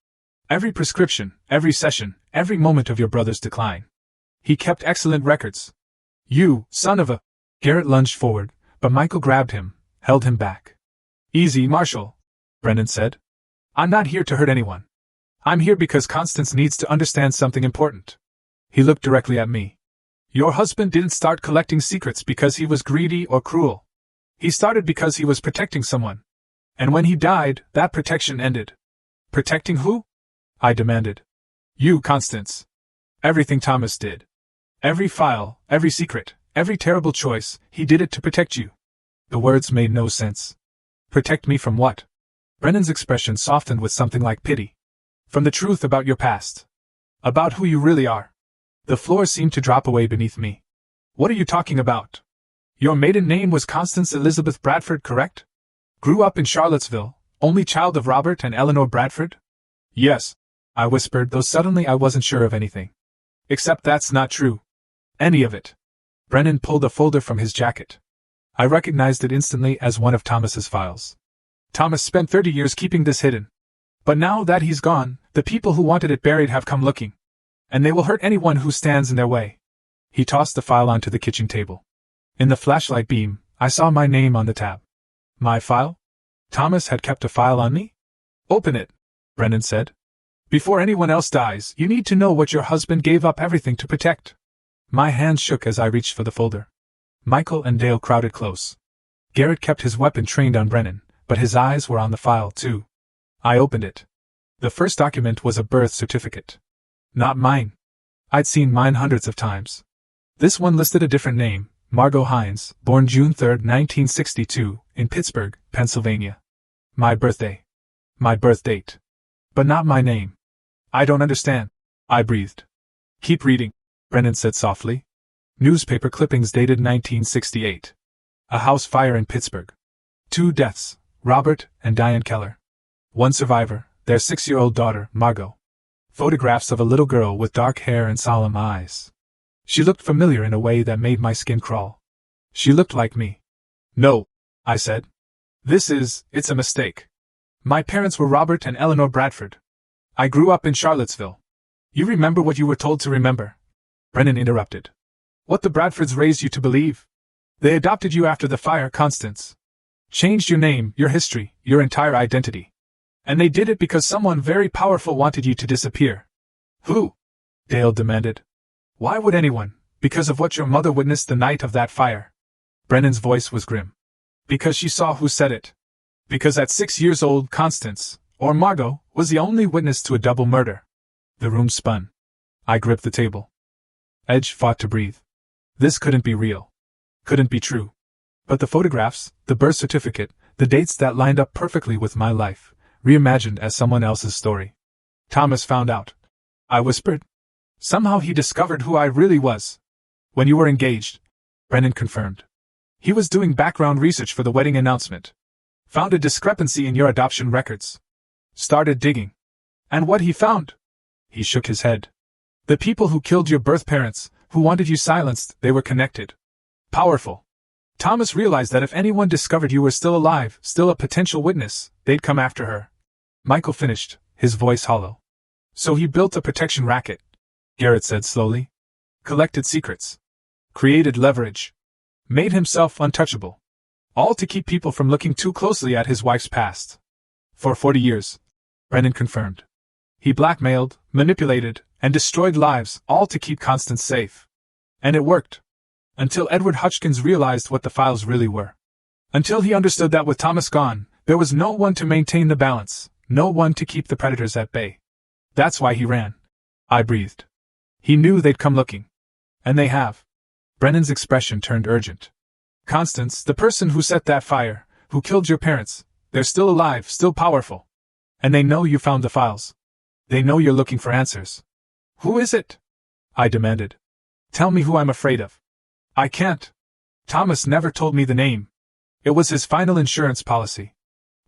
Every prescription, every session, every moment of your brother's decline. He kept excellent records. You, son of a... Garrett lunged forward, but Michael grabbed him, held him back. Easy, Marshal, Brennan said. I'm not here to hurt anyone. I'm here because Constance needs to understand something important. He looked directly at me. Your husband didn't start collecting secrets because he was greedy or cruel. He started because he was protecting someone. And when he died, that protection ended. Protecting who? I demanded. You, Constance. Everything Thomas did. Every file, every secret, every terrible choice, he did it to protect you. The words made no sense. Protect me from what? Brennan's expression softened with something like pity. From the truth about your past. About who you really are. The floor seemed to drop away beneath me. What are you talking about? Your maiden name was Constance Elizabeth Bradford, correct? Grew up in Charlottesville, only child of Robert and Eleanor Bradford? Yes, I whispered, though suddenly I wasn't sure of anything. Except that's not true. Any of it. Brennan pulled a folder from his jacket. I recognized it instantly as one of Thomas's files. Thomas spent 30 years keeping this hidden. But now that he's gone, the people who wanted it buried have come looking. And they will hurt anyone who stands in their way. He tossed the file onto the kitchen table. In the flashlight beam, I saw my name on the tab. My file? Thomas had kept a file on me? Open it, Brennan said. Before anyone else dies, you need to know what your husband gave up everything to protect. My hands shook as I reached for the folder. Michael and Dale crowded close. Garrett kept his weapon trained on Brennan, but his eyes were on the file too. I opened it. The first document was a birth certificate. Not mine. I'd seen mine hundreds of times. This one listed a different name, Margot Hines, born June 3, 1962, in Pittsburgh, Pennsylvania. My birthday. My birth date. But not my name. I don't understand, I breathed. Keep reading, Brennan said softly. Newspaper clippings dated 1968. A house fire in Pittsburgh. 2 deaths, Robert and Diane Keller. 1 survivor, their 6-year-old daughter, Margot. Photographs of a little girl with dark hair and solemn eyes. She looked familiar in a way that made my skin crawl. She looked like me. No, I said. It's a mistake. My parents were Robert and Eleanor Bradford. I grew up in Charlottesville. You remember what you were told to remember. Brennan interrupted. What the Bradfords raised you to believe. They adopted you after the fire, Constance. Changed your name, your history, your entire identity. And they did it because someone very powerful wanted you to disappear. Who? Dale demanded. Why would anyone? Because of what your mother witnessed the night of that fire. Brennan's voice was grim. Because she saw who said it. Because at 6 years old, Constance, or Margot, was the only witness to a double murder. The room spun. I gripped the table. Edge fought to breathe. This couldn't be real. Couldn't be true. But the photographs, the birth certificate, the dates that lined up perfectly with my life, reimagined as someone else's story. Thomas found out. I whispered. Somehow he discovered who I really was. When you were engaged, Brennan confirmed. He was doing background research for the wedding announcement. Found a discrepancy in your adoption records. Started digging. And what he found? He shook his head. The people who killed your birth parents, who wanted you silenced, they were connected. Powerful. Thomas realized that if anyone discovered you were still alive, still a potential witness, they'd come after her. Michael finished, his voice hollow. So he built a protection racket, Garrett said slowly. Collected secrets. Created leverage. Made himself untouchable. All to keep people from looking too closely at his wife's past. For 40 years, Brennan confirmed. He blackmailed, manipulated, and destroyed lives, all to keep Constance safe. And it worked. Until Edward Hutchins realized what the files really were. Until he understood that with Thomas gone, there was no one to maintain the balance, no one to keep the predators at bay. That's why he ran. I breathed. He knew they'd come looking. And they have. Brennan's expression turned urgent. Constance, the person who set that fire, who killed your parents, they're still alive, still powerful. And they know you found the files. They know you're looking for answers. Who is it? I demanded. Tell me who I'm afraid of. I can't. Thomas never told me the name. It was his final insurance policy.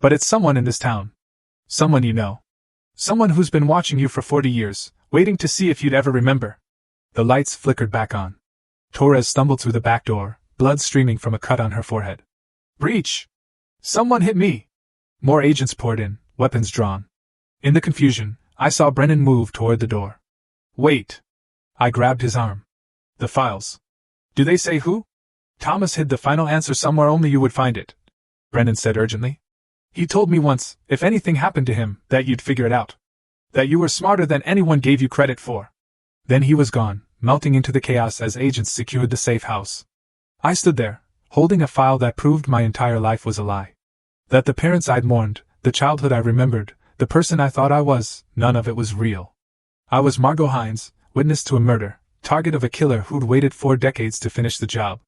But it's someone in this town. Someone you know. Someone who's been watching you for 40 years, waiting to see if you'd ever remember. The lights flickered back on. Torres stumbled through the back door, blood streaming from a cut on her forehead. Breach! Someone hit me! More agents poured in, weapons drawn. In the confusion, I saw Brennan move toward the door. Wait! I grabbed his arm. The files. Do they say who? Thomas hid the final answer somewhere only you would find it, Brennan said urgently. He told me once, if anything happened to him, that you'd figure it out. That you were smarter than anyone gave you credit for. Then he was gone, melting into the chaos as agents secured the safe house. I stood there, holding a file that proved my entire life was a lie. That the parents I'd mourned, the childhood I remembered, the person I thought I was, none of it was real. I was Margot Hines, witness to a murder, target of a killer who'd waited 4 decades to finish the job.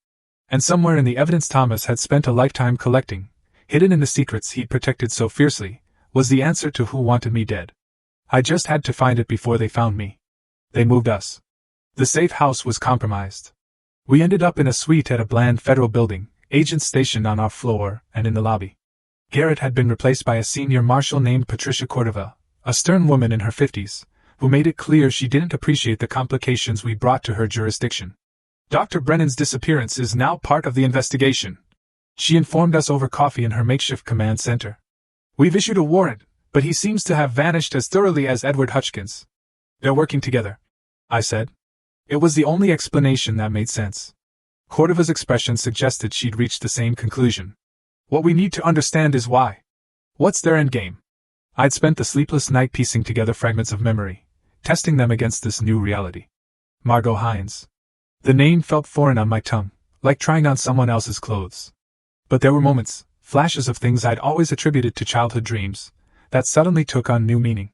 And somewhere in the evidence Thomas had spent a lifetime collecting, hidden in the secrets he'd protected so fiercely, was the answer to who wanted me dead. I just had to find it before they found me. They moved us. The safe house was compromised. We ended up in a suite at a bland federal building, agents stationed on our floor and in the lobby. Garrett had been replaced by a senior marshal named Patricia Cordova, a stern woman in her 50s, who made it clear she didn't appreciate the complications we brought to her jurisdiction. Dr. Brennan's disappearance is now part of the investigation, she informed us over coffee in her makeshift command center. We've issued a warrant, but he seems to have vanished as thoroughly as Edward Hutchins. They're working together, I said. It was the only explanation that made sense. Cordova's expression suggested she'd reached the same conclusion. What we need to understand is why. What's their endgame? I'd spent the sleepless night piecing together fragments of memory, testing them against this new reality. Margot Hines. The name felt foreign on my tongue, like trying on someone else's clothes. But there were moments, flashes of things I'd always attributed to childhood dreams, that suddenly took on new meaning.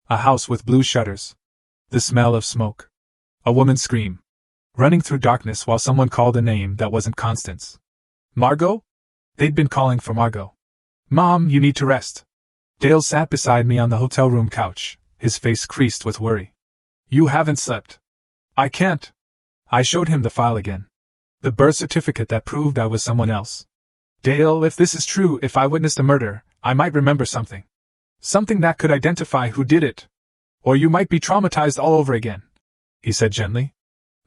A house with blue shutters. The smell of smoke. A woman's scream. Running through darkness while someone called a name that wasn't Constance. Margot? They'd been calling for Margot. Mom, you need to rest. Dale sat beside me on the hotel room couch, his face creased with worry. You haven't slept. I can't. I showed him the file again. The birth certificate that proved I was someone else. Dale, if this is true, if I witnessed a murder, I might remember something. Something that could identify who did it. Or you might be traumatized all over again, he said gently.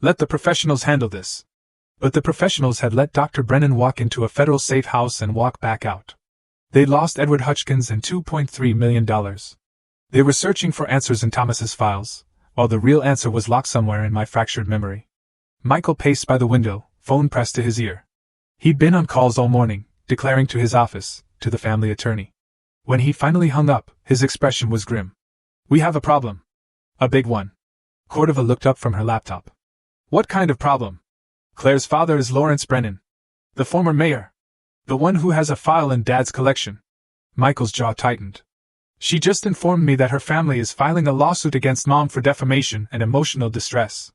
Let the professionals handle this. But the professionals had let Dr. Brennan walk into a federal safe house and walk back out. They'd lost Edward Hutchins and $2.3 million. They were searching for answers in Thomas's files, while the real answer was locked somewhere in my fractured memory. Michael paced by the window, phone pressed to his ear. He'd been on calls all morning, declaring to his office, to the family attorney. When he finally hung up, his expression was grim. "We have a problem. A big one." Cordova looked up from her laptop. "What kind of problem?" "Claire's father is Lawrence Brennan. The former mayor. The one who has a file in Dad's collection." Michael's jaw tightened. "She just informed me that her family is filing a lawsuit against Mom for defamation and emotional distress.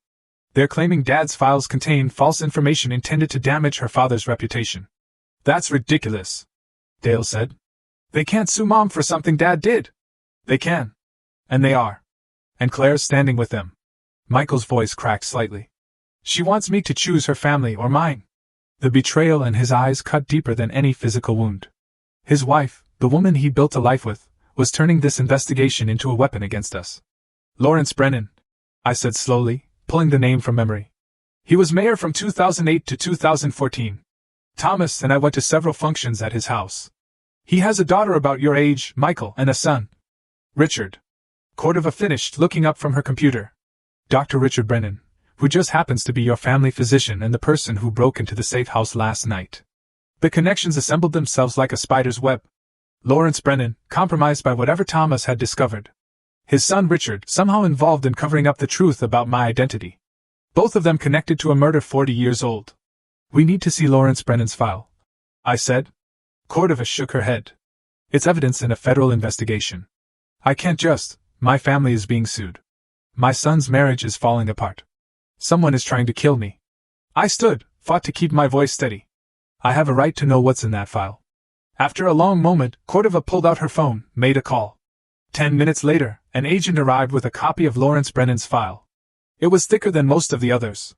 They're claiming Dad's files contain false information intended to damage her father's reputation." "That's ridiculous," Dale said. "They can't sue Mom for something Dad did." "They can. And they are. And Claire's standing with them." Michael's voice cracked slightly. "She wants me to choose her family or mine." The betrayal in his eyes cut deeper than any physical wound. His wife, the woman he built a life with, was turning this investigation into a weapon against us. "Lawrence Brennan," I said slowly, pulling the name from memory. "He was mayor from 2008 to 2014. Thomas and I went to several functions at his house. He has a daughter about your age, Michael, and a son, Richard." Cordova finished, looking up from her computer. "Dr. Richard Brennan, who just happens to be your family physician and the person who broke into the safe house last night." The connections assembled themselves like a spider's web. Lawrence Brennan, compromised by whatever Thomas had discovered. His son Richard, somehow involved in covering up the truth about my identity. Both of them connected to a murder 40 years old. "We need to see Lawrence Brennan's file," I said. Cordova shook her head. "It's evidence in a federal investigation. I can't just. My family is being sued. My son's marriage is falling apart. Someone is trying to kill me." I stood, fought to keep my voice steady. "I have a right to know what's in that file." After a long moment, Cordova pulled out her phone, made a call. 10 minutes later, an agent arrived with a copy of Lawrence Brennan's file. It was thicker than most of the others.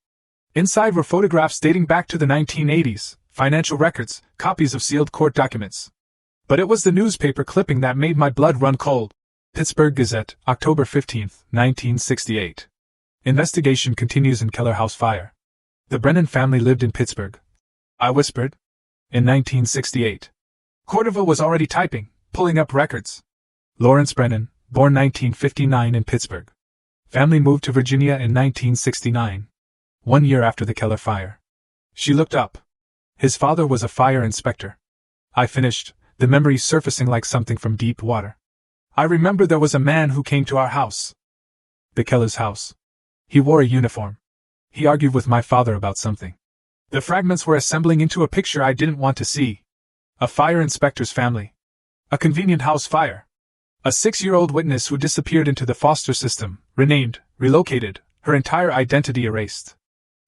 Inside were photographs dating back to the 1980s, financial records, copies of sealed court documents. But it was the newspaper clipping that made my blood run cold. Pittsburgh Gazette, October 15, 1968. Investigation continues in Keller House fire. The Brennan family lived in Pittsburgh. I whispered. In 1968. Cordova was already typing, pulling up records. Lawrence Brennan, born 1959 in Pittsburgh. Family moved to Virginia in 1969. 1 year after the Keller fire. She looked up. His father was a fire inspector. I finished, the memory surfacing like something from deep water. I remember there was a man who came to our house. The Keller's house. He wore a uniform. He argued with my father about something. The fragments were assembling into a picture I didn't want to see. A fire inspector's family. A convenient house fire. A 6-year-old witness who disappeared into the foster system, renamed, relocated, her entire identity erased.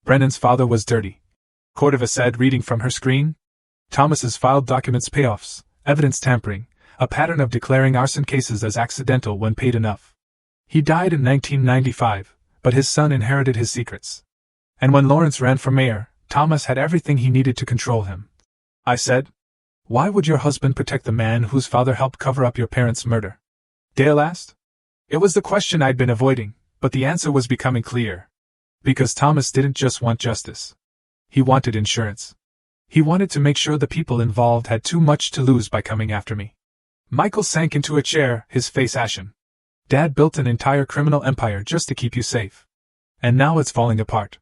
Brennan's father was dirty. Cordova said, reading from her screen. Thomas's filed documents payoffs, evidence tampering, a pattern of declaring arson cases as accidental when paid enough. He died in 1995, but his son inherited his secrets. And when Lawrence ran for mayor, Thomas had everything he needed to control him. I said, "Why would your husband protect the man whose father helped cover up your parents' murder?" Dale asked. It was the question I'd been avoiding, but the answer was becoming clear. Because Thomas didn't just want justice. He wanted insurance. He wanted to make sure the people involved had too much to lose by coming after me. Michael sank into a chair, his face ashen. Dad built an entire criminal empire just to keep you safe. And now it's falling apart.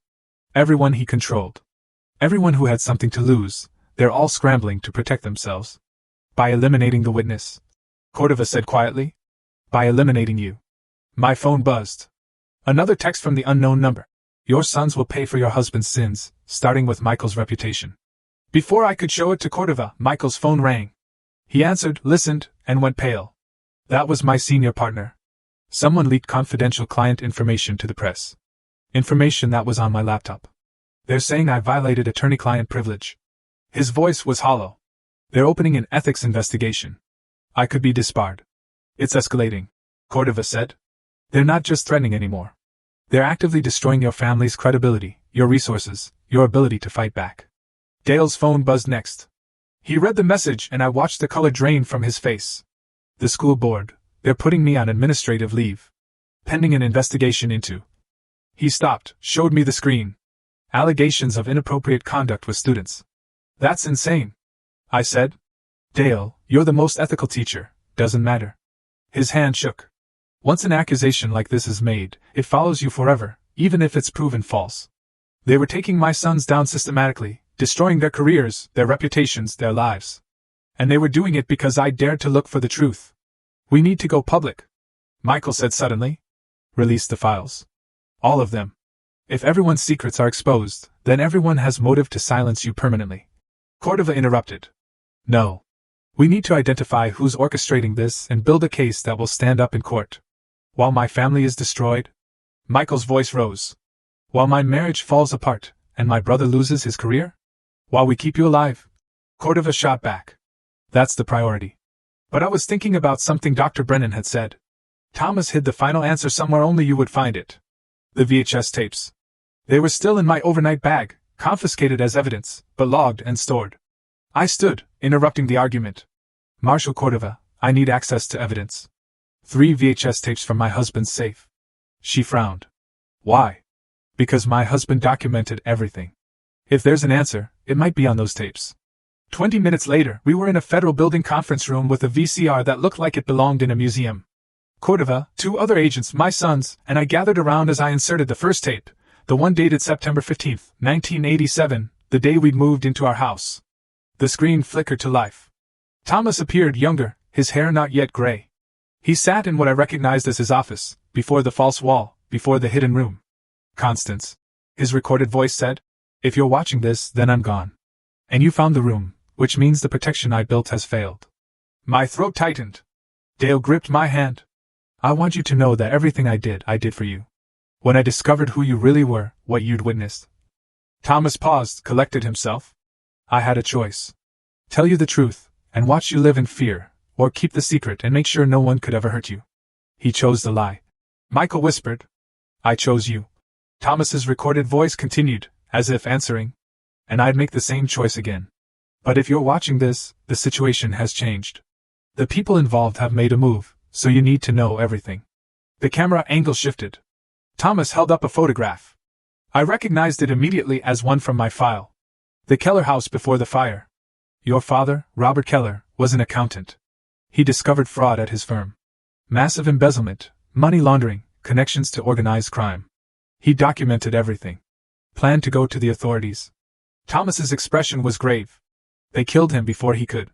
Everyone he controlled. Everyone who had something to lose, they're all scrambling to protect themselves. By eliminating the witness. Cordova said quietly. By eliminating you. My phone buzzed. Another text from the unknown number. Your sons will pay for your husband's sins, starting with Michael's reputation. Before I could show it to Cordova, Michael's phone rang. He answered, listened, and went pale. That was my senior partner. Someone leaked confidential client information to the press. Information that was on my laptop. They're saying I violated attorney-client privilege. His voice was hollow. They're opening an ethics investigation. I could be disbarred. It's escalating, Cordova said. They're not just threatening anymore. They're actively destroying your family's credibility, your resources, your ability to fight back. Dale's phone buzzed next. He read the message and I watched the color drain from his face. The school board, they're putting me on administrative leave. Pending an investigation into. He stopped, showed me the screen. Allegations of inappropriate conduct with students. That's insane. I said. Dale, you're the most ethical teacher, doesn't matter. His hand shook. Once an accusation like this is made, it follows you forever, even if it's proven false. They were taking my sons down systematically, destroying their careers, their reputations, their lives. And they were doing it because I dared to look for the truth. We need to go public, Michael said suddenly. Release the files. All of them. If everyone's secrets are exposed, then everyone has motive to silence you permanently. Cordova interrupted. No. We need to identify who's orchestrating this and build a case that will stand up in court. While my family is destroyed? Michael's voice rose. While my marriage falls apart, and my brother loses his career? While we keep you alive? Cordova shot back. That's the priority. But I was thinking about something Dr. Brennan had said. Thomas hid the final answer somewhere only you would find it. The VHS tapes. They were still in my overnight bag, confiscated as evidence, but logged and stored. I stood, interrupting the argument. Marshal Cordova, I need access to evidence. 3 VHS tapes from my husband's safe. She frowned. Why? Because my husband documented everything. If there's an answer, it might be on those tapes. 20 minutes later, we were in a federal building conference room with a VCR that looked like it belonged in a museum. Cordova, 2 other agents, my sons, and I gathered around as I inserted the first tape, the one dated September 15, 1987, the day we'd moved into our house. The screen flickered to life. Thomas appeared younger, his hair not yet gray. He sat in what I recognized as his office, before the false wall, before the hidden room. Constance, his recorded voice said, if you're watching this, then I'm gone. And you found the room, which means the protection I built has failed. My throat tightened. Dale gripped my hand. I want you to know that everything I did for you. When I discovered who you really were, what you'd witnessed. Thomas paused, collected himself. I had a choice. Tell you the truth, and watch you live in fear, or keep the secret and make sure no one could ever hurt you. He chose the lie. Michael whispered. I chose you. Thomas's recorded voice continued, as if answering. And I'd make the same choice again. But if you're watching this, the situation has changed. The people involved have made a move, so you need to know everything. The camera angle shifted. Thomas held up a photograph. I recognized it immediately as one from my file. The Keller house before the fire. Your father, Robert Keller, was an accountant. He discovered fraud at his firm. Massive embezzlement, money laundering, connections to organized crime. He documented everything. Planned to go to the authorities. Thomas's expression was grave. They killed him before he could.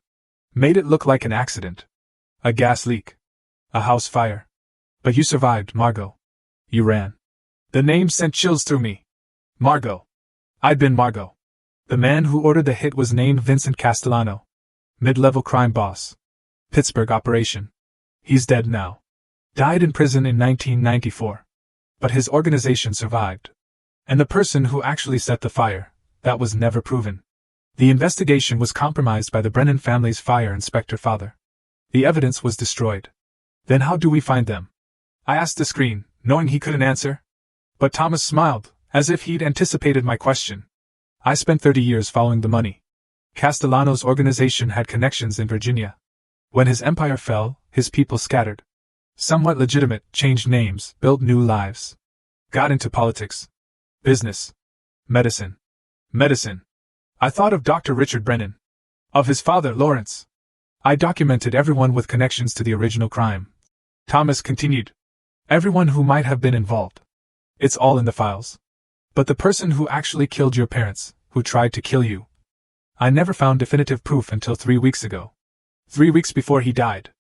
Made it look like an accident. A gas leak. A house fire. But you survived, Margot. You ran. The name sent chills through me. Margot. I'd been Margot. The man who ordered the hit was named Vincent Castellano. Mid-level crime boss. Pittsburgh operation. He's dead now. Died in prison in 1994. But his organization survived. And the person who actually set the fire, that was never proven. The investigation was compromised by the Brennan family's fire inspector father. The evidence was destroyed. Then how do we find them? I asked the screen, knowing he couldn't answer. But Thomas smiled, as if he'd anticipated my question. I spent 30 years following the money. Castellano's organization had connections in Virginia. When his empire fell, his people scattered. Somewhat legitimate, changed names, built new lives. Got into politics. Business. Medicine. Medicine. I thought of Dr. Richard Brennan. Of his father, Lawrence. I documented everyone with connections to the original crime. Thomas continued. Everyone who might have been involved. It's all in the files. But the person who actually killed your parents, who tried to kill you. I never found definitive proof until 3 weeks ago. 3 weeks before he died.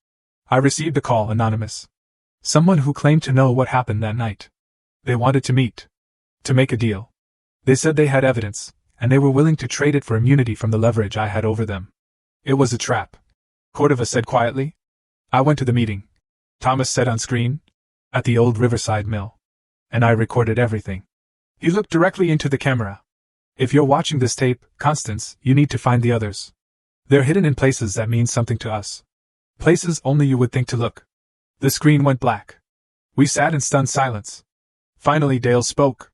I received a call, anonymous. Someone who claimed to know what happened that night. They wanted to meet. To make a deal. They said they had evidence, and they were willing to trade it for immunity from the leverage I had over them. It was a trap. Cordova said quietly. I went to the meeting. Thomas said on screen. At the old Riverside Mill. And I recorded everything. He looked directly into the camera. If you're watching this tape, Constance, you need to find the others. They're hidden in places that mean something to us. Places only you would think to look. The screen went black. We sat in stunned silence. Finally Dale spoke.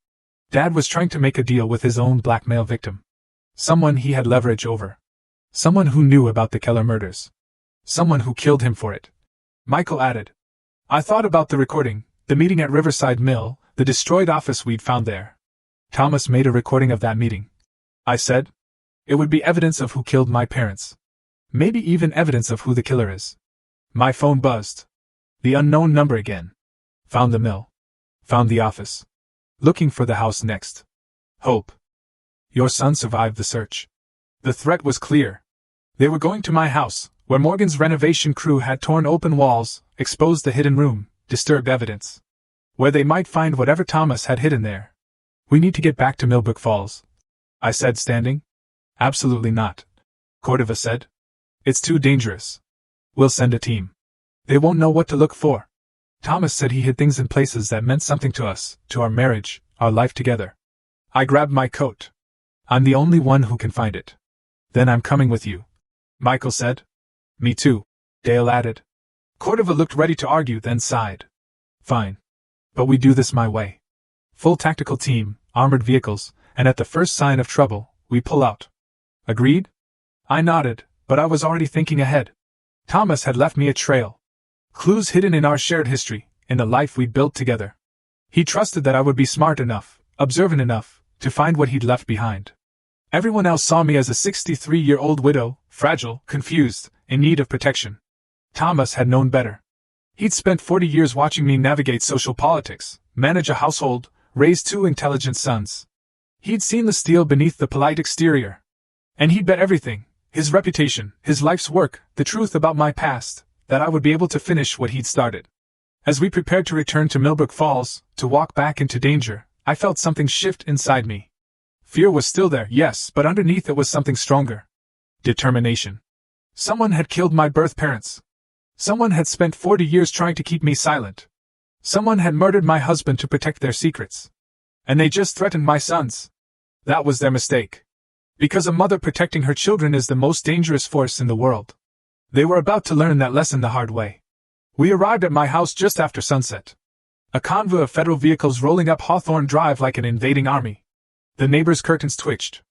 Dad was trying to make a deal with his own blackmail victim. Someone he had leverage over. Someone who knew about the Keller murders. Someone who killed him for it. Michael added. I thought about the recording, the meeting at Riverside Mill, the destroyed office we'd found there. Thomas made a recording of that meeting. I said. It would be evidence of who killed my parents. Maybe even evidence of who the killer is. My phone buzzed. The unknown number again. Found the mill. Found the office. Looking for the house next. Hope. Your son survived the search. The threat was clear. They were going to my house, where Morgan's renovation crew had torn open walls, exposed the hidden room, disturbed evidence. Where they might find whatever Thomas had hidden there. We need to get back to Millbrook Falls, I said, standing. Absolutely not, Cordova said. It's too dangerous. We'll send a team. They won't know what to look for. Thomas said he hid things in places that meant something to us, to our marriage, our life together. I grabbed my coat. I'm the only one who can find it. Then I'm coming with you, Michael said. Me too, Dale added. Cordova looked ready to argue, then sighed. Fine. But we do this my way. Full tactical team, armored vehicles, and at the first sign of trouble, we pull out. Agreed? I nodded, but I was already thinking ahead. Thomas had left me a trail. Clues hidden in our shared history, in the life we'd built together. He trusted that I would be smart enough, observant enough, to find what he'd left behind. Everyone else saw me as a 63-year-old widow, fragile, confused, in need of protection. Thomas had known better. He'd spent 40 years watching me navigate social politics, manage a household, raise 2 intelligent sons. He'd seen the steel beneath the polite exterior. And he'd bet everything, his reputation, his life's work, the truth about my past, that I would be able to finish what he'd started. As we prepared to return to Millbrook Falls, to walk back into danger, I felt something shift inside me. Fear was still there, yes, but underneath it was something stronger. Determination. Someone had killed my birth parents. Someone had spent 40 years trying to keep me silent. Someone had murdered my husband to protect their secrets. And they just threatened my sons. That was their mistake. Because a mother protecting her children is the most dangerous force in the world. They were about to learn that lesson the hard way. We arrived at my house just after sunset. A convoy of federal vehicles rolling up Hawthorne Drive like an invading army. The neighbors' curtains twitched.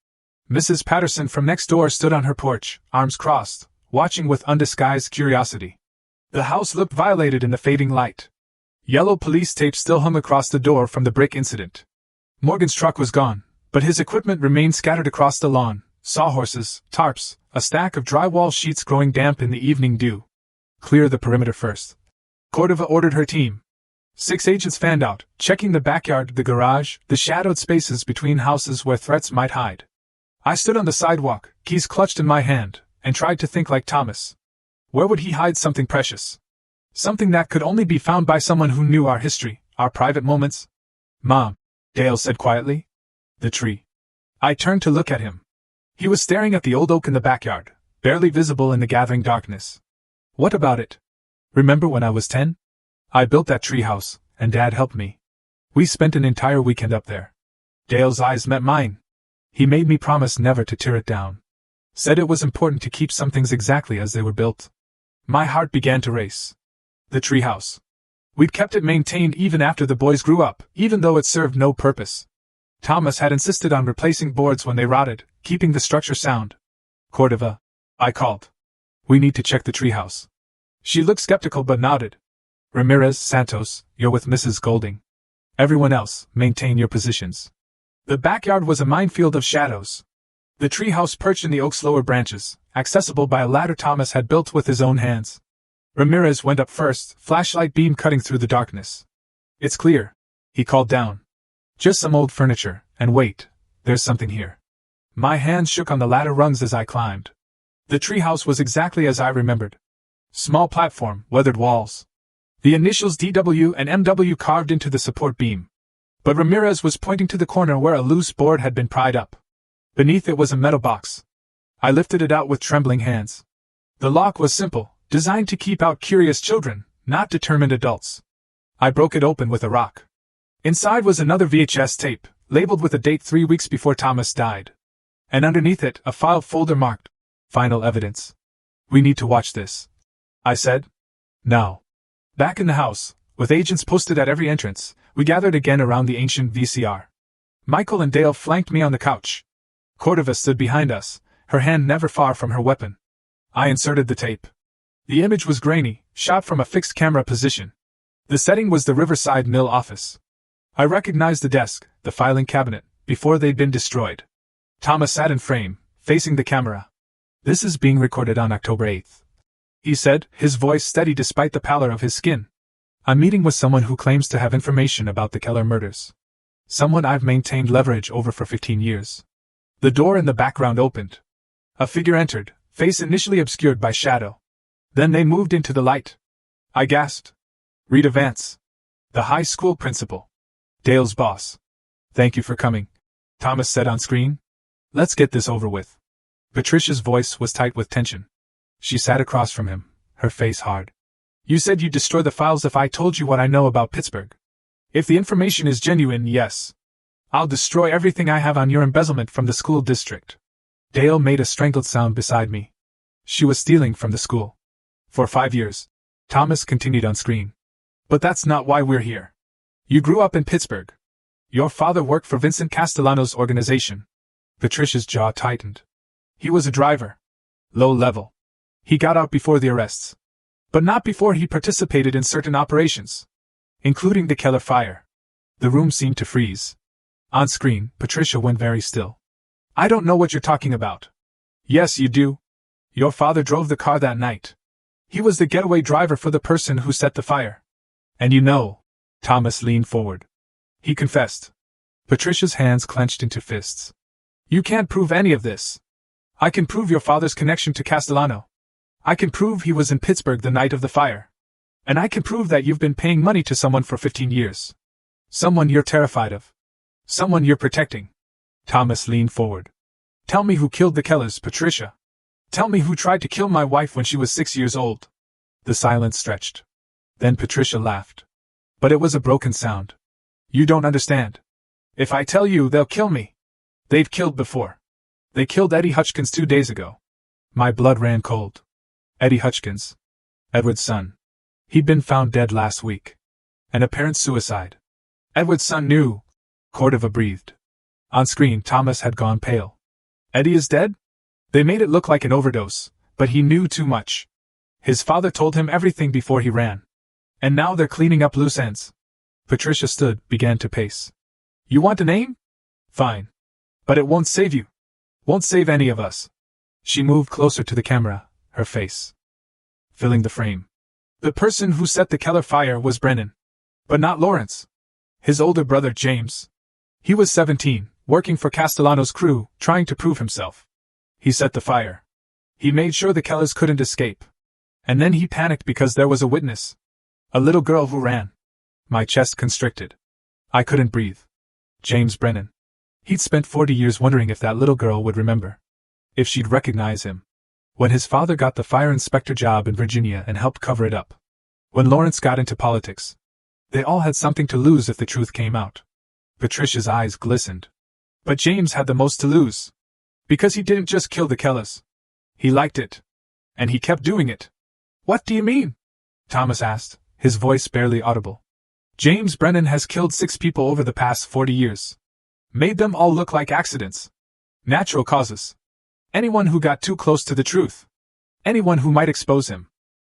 Mrs. Patterson from next door stood on her porch, arms crossed, watching with undisguised curiosity. The house looked violated in the fading light. Yellow police tape still hung across the door from the brick incident. Morgan's truck was gone, but his equipment remained scattered across the lawn, sawhorses, tarps, a stack of drywall sheets growing damp in the evening dew. Clear the perimeter first, Cordova ordered her team. 6 agents fanned out, checking the backyard, the garage, the shadowed spaces between houses where threats might hide. I stood on the sidewalk, keys clutched in my hand, and tried to think like Thomas. Where would he hide something precious? Something that could only be found by someone who knew our history, our private moments? Mom, Dale said quietly. The tree. I turned to look at him. He was staring at the old oak in the backyard, barely visible in the gathering darkness. What about it? Remember when I was 10? I built that treehouse, and Dad helped me. We spent an entire weekend up there. Dale's eyes met mine. He made me promise never to tear it down. Said it was important to keep some things exactly as they were built. My heart began to race. The treehouse. We'd kept it maintained even after the boys grew up, even though it served no purpose. Thomas had insisted on replacing boards when they rotted, keeping the structure sound. Cordova, I called. We need to check the treehouse. She looked skeptical but nodded. Ramirez, Santos, you're with Mrs. Golding. Everyone else, maintain your positions. The backyard was a minefield of shadows. The treehouse perched in the oak's lower branches, accessible by a ladder Thomas had built with his own hands. Ramirez went up first, flashlight beam cutting through the darkness. It's clear, he called down. Just some old furniture, and wait, there's something here. My hands shook on the ladder rungs as I climbed. The treehouse was exactly as I remembered. Small platform, weathered walls. The initials DW and MW carved into the support beam. But Ramirez was pointing to the corner where a loose board had been pried up. Beneath it was a metal box. I lifted it out with trembling hands. The lock was simple, designed to keep out curious children, not determined adults. I broke it open with a rock. Inside was another VHS tape, labeled with a date 3 weeks before Thomas died. And underneath it, a file folder marked, Final Evidence. We need to watch this, I said. Now. Back in the house, with agents posted at every entrance, we gathered again around the ancient VCR. Michael and Dale flanked me on the couch. Cordova stood behind us, her hand never far from her weapon. I inserted the tape. The image was grainy, shot from a fixed camera position. The setting was the Riverside Mill office. I recognized the desk, the filing cabinet, before they'd been destroyed. Thomas sat in frame, facing the camera. This is being recorded on October 8th. He said, his voice steady despite the pallor of his skin. I'm meeting with someone who claims to have information about the Keller murders. Someone I've maintained leverage over for 15 years. The door in the background opened. A figure entered, face initially obscured by shadow. Then they moved into the light. I gasped. Rita Vance. The high school principal. Dale's boss. Thank you for coming, Thomas said on screen. Let's get this over with. Patricia's voice was tight with tension. She sat across from him, her face hard. You said you'd destroy the files if I told you what I know about Pittsburgh. If the information is genuine, yes. I'll destroy everything I have on your embezzlement from the school district. Dale made a strangled sound beside me. She was stealing from the school. For 5 years. Thomas continued on screen. But that's not why we're here. You grew up in Pittsburgh. Your father worked for Vincent Castellano's organization. Patricia's jaw tightened. He was a driver. Low level. He got out before the arrests. But not before he participated in certain operations. Including the Keller fire. The room seemed to freeze. On screen, Patricia went very still. I don't know what you're talking about. Yes, you do. Your father drove the car that night. He was the getaway driver for the person who set the fire. And you know. Thomas leaned forward. He confessed. Patricia's hands clenched into fists. You can't prove any of this. I can prove your father's connection to Castellano. I can prove he was in Pittsburgh the night of the fire. And I can prove that you've been paying money to someone for 15 years. Someone you're terrified of. Someone you're protecting. Thomas leaned forward. Tell me who killed the Kellers, Patricia. Tell me who tried to kill my wife when she was 6 years old. The silence stretched. Then Patricia laughed. But it was a broken sound. You don't understand. If I tell you, they'll kill me. They've killed before. They killed Eddie Hutchins 2 days ago. My blood ran cold. Eddie Hutchins. Edward's son. He'd been found dead last week. An apparent suicide. Edward's son knew. Cordova breathed. On screen, Thomas had gone pale. Eddie is dead? They made it look like an overdose, but he knew too much. His father told him everything before he ran. And now they're cleaning up loose ends. Patricia stood, began to pace. You want a name? Fine. But it won't save you. Won't save any of us. She moved closer to the camera, her face filling the frame. The person who set the Keller fire was Brennan. But not Lawrence. His older brother James. He was 17, working for Castellano's crew, trying to prove himself. He set the fire. He made sure the Kellers couldn't escape. And then he panicked because there was a witness. A little girl who ran. My chest constricted. I couldn't breathe. James Brennan. He'd spent 40 years wondering if that little girl would remember. If she'd recognize him. When his father got the fire inspector job in Virginia and helped cover it up. When Lawrence got into politics. They all had something to lose if the truth came out. Patricia's eyes glistened. But James had the most to lose. Because he didn't just kill the Kellers. He liked it. And he kept doing it. What do you mean? Thomas asked, his voice barely audible. James Brennan has killed 6 people over the past 40 years. Made them all look like accidents. Natural causes. Anyone who got too close to the truth. Anyone who might expose him.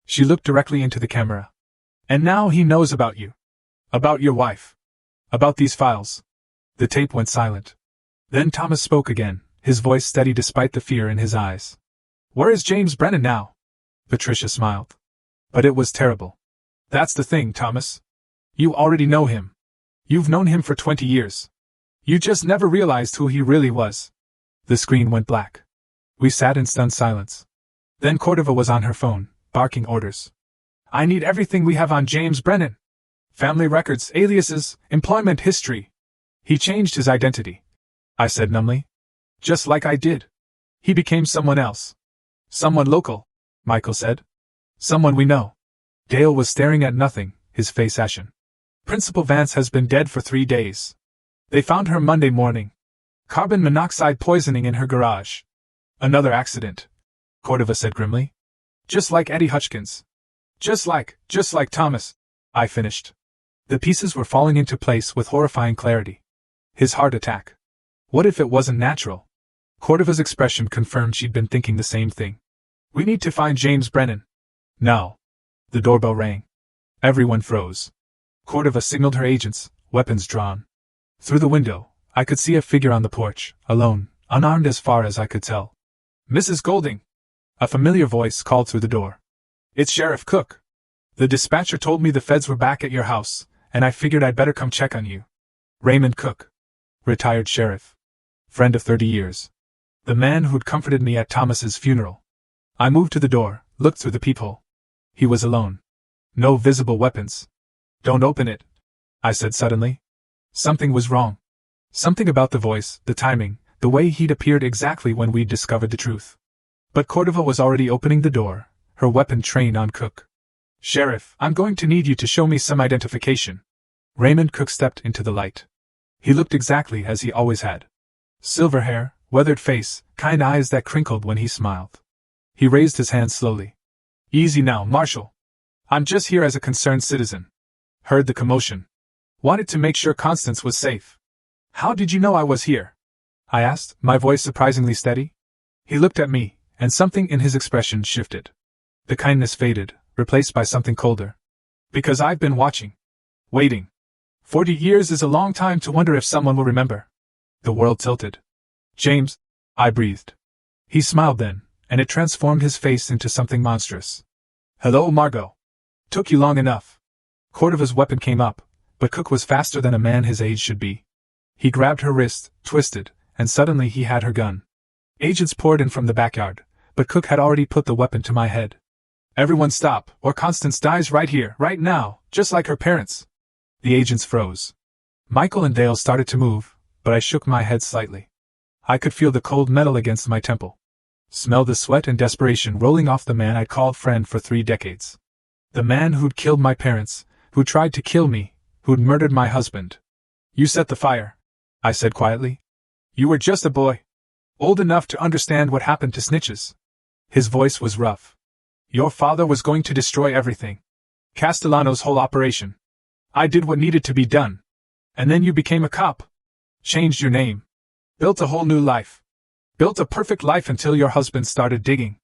She looked directly into the camera. And now he knows about you. About your wife. About these files. The tape went silent. Then Thomas spoke again, his voice steady despite the fear in his eyes. Where is James Brennan now? Patricia smiled. But it was terrible. That's the thing, Thomas. You already know him. You've known him for 20 years. You just never realized who he really was. The screen went black. We sat in stunned silence. Then Cordova was on her phone, barking orders. I need everything we have on James Brennan. Family records, aliases, employment history. He changed his identity. I said numbly. Just like I did. He became someone else. Someone local, Michael said. Someone we know. Dale was staring at nothing, his face ashen. Principal Vance has been dead for 3 days. They found her Monday morning. Carbon monoxide poisoning in her garage. Another accident, Cordova said grimly. Just like Eddie Hutchins. Just like Thomas, I finished. The pieces were falling into place with horrifying clarity. His heart attack. What if it wasn't natural? Cordova's expression confirmed she'd been thinking the same thing. We need to find James Brennan. Now. The doorbell rang. Everyone froze. Cordova signaled her agents, weapons drawn. Through the window, I could see a figure on the porch, alone, unarmed as far as I could tell. Mrs. Golding. A familiar voice called through the door. It's Sheriff Cook. The dispatcher told me the feds were back at your house, and I figured I'd better come check on you. Raymond Cook. Retired sheriff. Friend of 30 years. The man who'd comforted me at Thomas's funeral. I moved to the door, looked through the peephole. He was alone. No visible weapons. "Don't open it," I said suddenly. Something was wrong. Something about the voice, the timing, the way he'd appeared exactly when we'd discovered the truth. But Cordova was already opening the door, her weapon trained on Cook. "Sheriff, I'm going to need you to show me some identification." Raymond Cook stepped into the light. He looked exactly as he always had. Silver hair, weathered face, kind eyes that crinkled when he smiled. He raised his hand slowly. "Easy now, Marshal. I'm just here as a concerned citizen. Heard the commotion. Wanted to make sure Constance was safe." "How did you know I was here?" I asked, my voice surprisingly steady. He looked at me, and something in his expression shifted. The kindness faded, replaced by something colder. "Because I've been watching. Waiting. 40 years is a long time to wonder if someone will remember." The world tilted. "James," I breathed. He smiled then, and it transformed his face into something monstrous. "Hello, Margot. Took you long enough." Cordova's weapon came up, but Cook was faster than a man his age should be. He grabbed her wrist, twisted, and suddenly he had her gun. Agents poured in from the backyard, but Cook had already put the weapon to my head. "Everyone stop, or Constance dies right here, right now, just like her parents." The agents froze. Michael and Dale started to move, but I shook my head slightly. I could feel the cold metal against my temple. Smell the sweat and desperation rolling off the man I'd called friend for 3 decades. The man who'd killed my parents, who tried to kill me, who'd murdered my husband. "You set the fire," I said quietly. "You were just a boy. Old enough to understand what happened to snitches." His voice was rough. "Your father was going to destroy everything. Castellano's whole operation. I did what needed to be done. And then you became a cop. Changed your name. Built a whole new life. Built a perfect life until your husband started digging.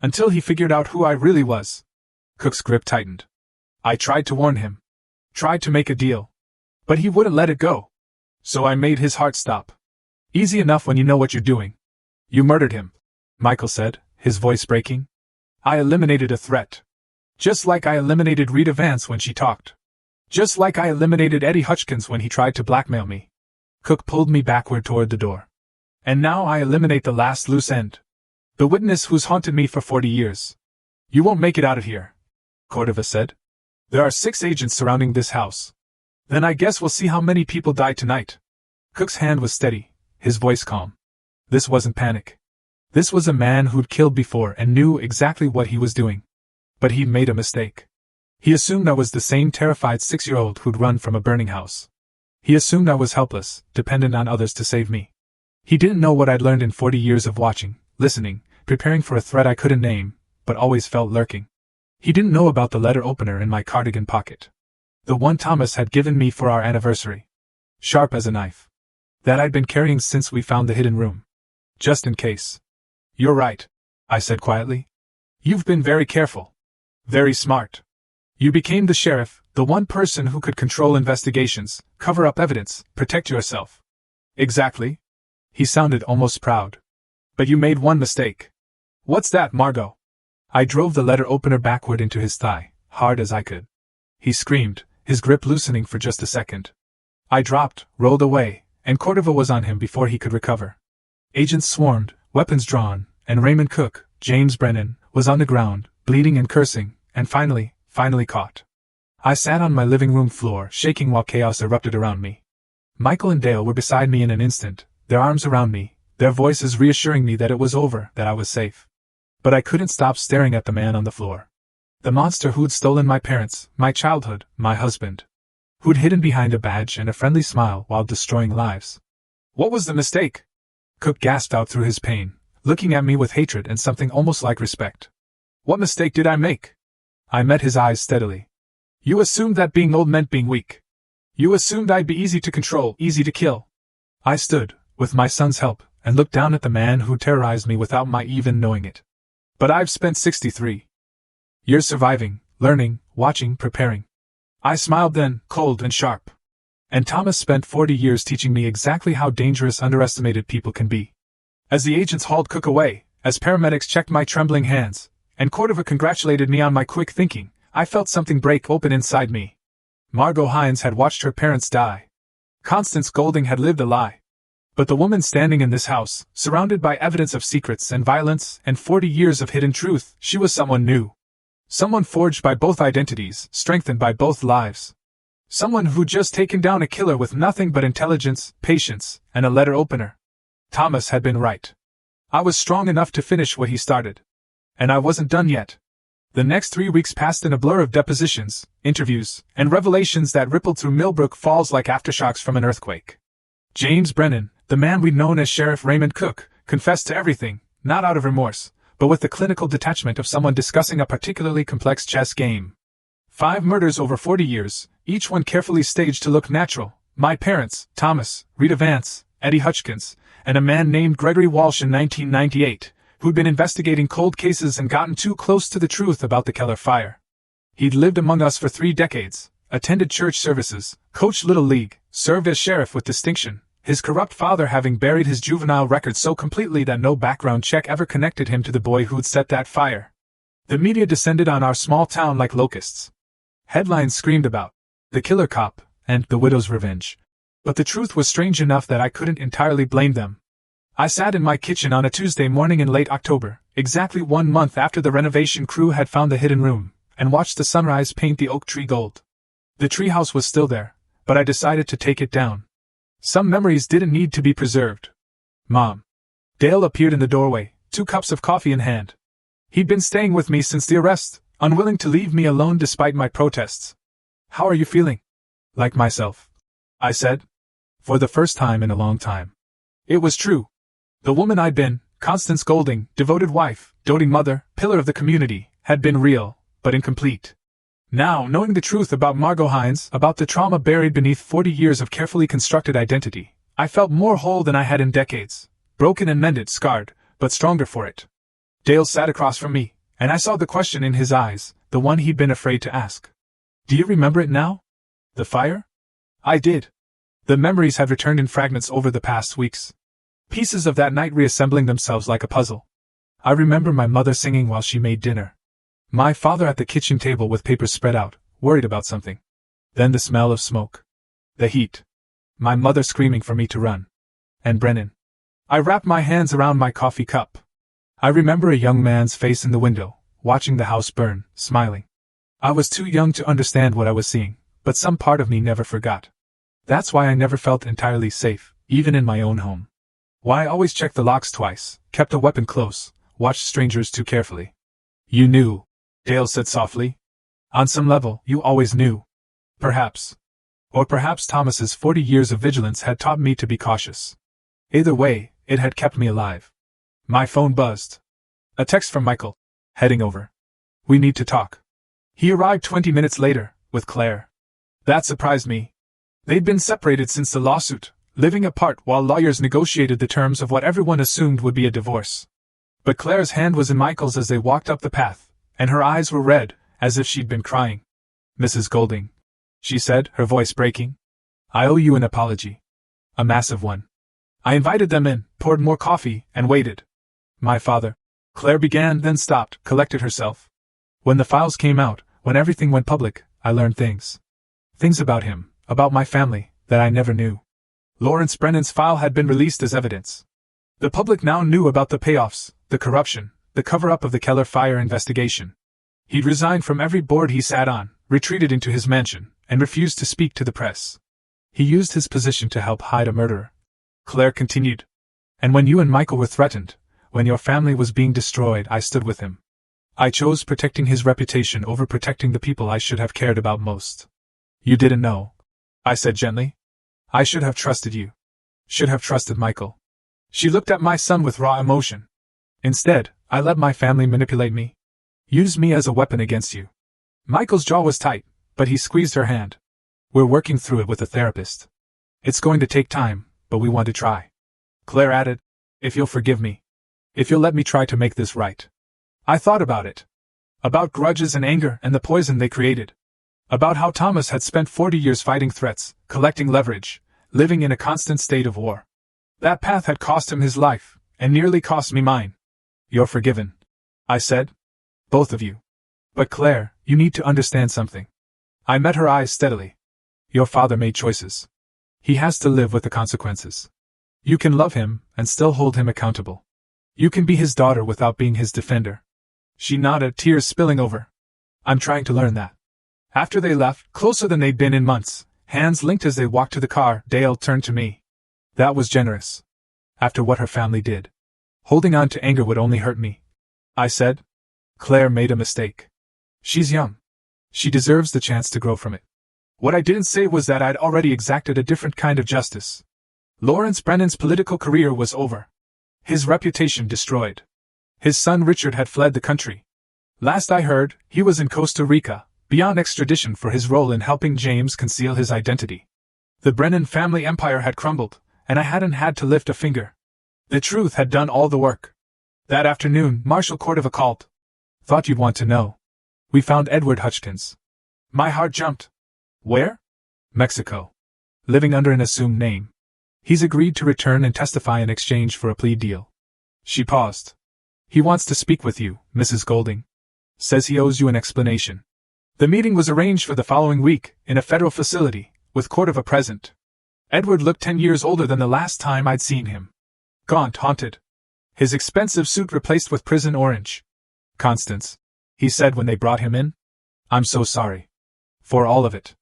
Until he figured out who I really was." Cook's grip tightened. "I tried to warn him. Tried to make a deal. But he wouldn't let it go. So I made his heart stop. Easy enough when you know what you're doing." "You murdered him," Michael said, his voice breaking. "I eliminated a threat. Just like I eliminated Rita Vance when she talked. Just like I eliminated Eddie Hutchkins when he tried to blackmail me." Cook pulled me backward toward the door. "And now I eliminate the last loose end. The witness who's haunted me for 40 years. You won't make it out of here," Cordova said. "There are 6 agents surrounding this house. Then I guess we'll see how many people die tonight." Cook's hand was steady, his voice calm. This wasn't panic. This was a man who'd killed before and knew exactly what he was doing. But he'd made a mistake. He assumed I was the same terrified 6-year-old who'd run from a burning house. He assumed I was helpless, dependent on others to save me. He didn't know what I'd learned in 40 years of watching, listening, preparing for a threat I couldn't name, but always felt lurking. He didn't know about the letter opener in my cardigan pocket. The one Thomas had given me for our anniversary. Sharp as a knife. That I'd been carrying since we found the hidden room. Just in case. "You're right," I said quietly. "You've been very careful. Very smart. You became the sheriff, the one person who could control investigations, cover up evidence, protect yourself." "Exactly." He sounded almost proud. "But you made one mistake." "What's that, Margot?" I drove the letter opener backward into his thigh, hard as I could. He screamed, his grip loosening for just a second. I dropped, rolled away, and Cordova was on him before he could recover. Agents swarmed, weapons drawn, and Raymond Cook, James Brennan, was on the ground, bleeding and cursing, and finally caught. I sat on my living room floor, shaking while chaos erupted around me. Michael and Dale were beside me in an instant, their arms around me, their voices reassuring me that it was over, that I was safe. But I couldn't stop staring at the man on the floor. The monster who'd stolen my parents, my childhood, my husband. Who'd hidden behind a badge and a friendly smile while destroying lives. "What was the mistake?" Cook gasped out through his pain, looking at me with hatred and something almost like respect. "What mistake did I make?" I met his eyes steadily. "You assumed that being old meant being weak. You assumed I'd be easy to control, easy to kill." I stood, with my son's help, and looked down at the man who terrorized me without my even knowing it. "But I've spent 63 years surviving, learning, watching, preparing." I smiled then, cold and sharp. "And Thomas spent 40 years teaching me exactly how dangerous underestimated people can be." As the agents hauled Cook away, as paramedics checked my trembling hands, and Cordova congratulated me on my quick thinking, I felt something break open inside me. Margot Hines had watched her parents die. Constance Golding had lived a lie. But the woman standing in this house, surrounded by evidence of secrets and violence and 40 years of hidden truth, she was someone new. Someone forged by both identities, strengthened by both lives. Someone who'd just taken down a killer with nothing but intelligence, patience, and a letter opener. Thomas had been right. I was strong enough to finish what he started. And I wasn't done yet. The next 3 weeks passed in a blur of depositions, interviews, and revelations that rippled through Millbrook Falls like aftershocks from an earthquake. James Brennan, the man we'd known as Sheriff Raymond Cook, confessed to everything, not out of remorse, but with the clinical detachment of someone discussing a particularly complex chess game. 5 murders over 40 years, each one carefully staged to look natural. My parents, Thomas, Rita Vance, Eddie Hutchkins, and a man named Gregory Walsh in 1998, who'd been investigating cold cases and gotten too close to the truth about the Keller fire. He'd lived among us for 3 decades, attended church services, coached Little League, served as sheriff with distinction, his corrupt father having buried his juvenile record so completely that no background check ever connected him to the boy who'd set that fire. The media descended on our small town like locusts. Headlines screamed about the killer cop and the widow's revenge. But the truth was strange enough that I couldn't entirely blame them. I sat in my kitchen on a Tuesday morning in late October, exactly 1 month after the renovation crew had found the hidden room, and watched the sunrise paint the oak tree gold. The treehouse was still there, but I decided to take it down. Some memories didn't need to be preserved. Mom. Dale appeared in the doorway, 2 cups of coffee in hand. He'd been staying with me since the arrest, unwilling to leave me alone despite my protests. How are you feeling? Like myself, I said. For the first time in a long time. It was true. The woman I'd been, Constance Golding, devoted wife, doting mother, pillar of the community, had been real, but incomplete. Now, knowing the truth about Margot Hines, about the trauma buried beneath 40 years of carefully constructed identity, I felt more whole than I had in decades. Broken and mended, scarred, but stronger for it. Dale sat across from me, and I saw the question in his eyes, the one he'd been afraid to ask. Do you remember it now? The fire? I did. The memories had returned in fragments over the past weeks. Pieces of that night reassembling themselves like a puzzle. I remember my mother singing while she made dinner. My father at the kitchen table with papers spread out, worried about something. Then the smell of smoke. The heat. My mother screaming for me to run. And Brennan. I wrapped my hands around my coffee cup. I remember a young man's face in the window, watching the house burn, smiling. I was too young to understand what I was seeing, but some part of me never forgot. That's why I never felt entirely safe, even in my own home. Why I always checked the locks twice, kept a weapon close, watched strangers too carefully. You knew, Dale said softly. On some level, you always knew. Perhaps. Or perhaps Thomas's 40 years of vigilance had taught me to be cautious. Either way, it had kept me alive. My phone buzzed. A text from Michael. Heading over. We need to talk. He arrived 20 minutes later, with Claire. That surprised me. They'd been separated since the lawsuit, living apart while lawyers negotiated the terms of what everyone assumed would be a divorce. But Claire's hand was in Michael's as they walked up the path, and her eyes were red, as if she'd been crying. Mrs. Golding, she said, her voice breaking. I owe you an apology. A massive one. I invited them in, poured more coffee, and waited. My father. Claire began, then stopped, collected herself. When the files came out, when everything went public, I learned things. Things about him, about my family, that I never knew. Lawrence Brennan's file had been released as evidence. The public now knew about the payoffs, the corruption, the cover-up of the Keller fire investigation. He'd resigned from every board he sat on, retreated into his mansion, and refused to speak to the press. He used his position to help hide a murderer. Claire continued. And when you and Michael were threatened, when your family was being destroyed, I stood with him. I chose protecting his reputation over protecting the people I should have cared about most. You didn't know, I said gently. I should have trusted you. Should have trusted Michael. She looked at my son with raw emotion. Instead, I let my family manipulate me. Use me as a weapon against you. Michael's jaw was tight, but he squeezed her hand. We're working through it with a therapist. It's going to take time, but we want to try. Claire added, if you'll forgive me. If you'll let me try to make this right. I thought about it. About grudges and anger and the poison they created. About how Thomas had spent 40 years fighting threats, collecting leverage, living in a constant state of war. That path had cost him his life, and nearly cost me mine. You're forgiven, I said. Both of you. But Claire, you need to understand something. I met her eyes steadily. Your father made choices. He has to live with the consequences. You can love him and still hold him accountable. You can be his daughter without being his defender. She nodded, tears spilling over. I'm trying to learn that. After they left, closer than they'd been in months, hands linked as they walked to the car, Dale turned to me. That was generous. After what her family did. Holding on to anger would only hurt me. I said. Claire made a mistake. She's young. She deserves the chance to grow from it. What I didn't say was that I'd already exacted a different kind of justice. Lawrence Brennan's political career was over. His reputation destroyed. His son Richard had fled the country. Last I heard, he was in Costa Rica, beyond extradition for his role in helping James conceal his identity. The Brennan family empire had crumbled, and I hadn't had to lift a finger. The truth had done all the work. That afternoon, Marshal Cordova called. Thought you'd want to know. We found Edward Hutchins. My heart jumped. Where? Mexico. Living under an assumed name. He's agreed to return and testify in exchange for a plea deal. She paused. He wants to speak with you, Mrs. Golding. Says he owes you an explanation. The meeting was arranged for the following week, in a federal facility, with Cordova present. Edward looked 10 years older than the last time I'd seen him. Gaunt, haunted. His expensive suit replaced with prison orange. Constance, he said when they brought him in. I'm so sorry. For all of it.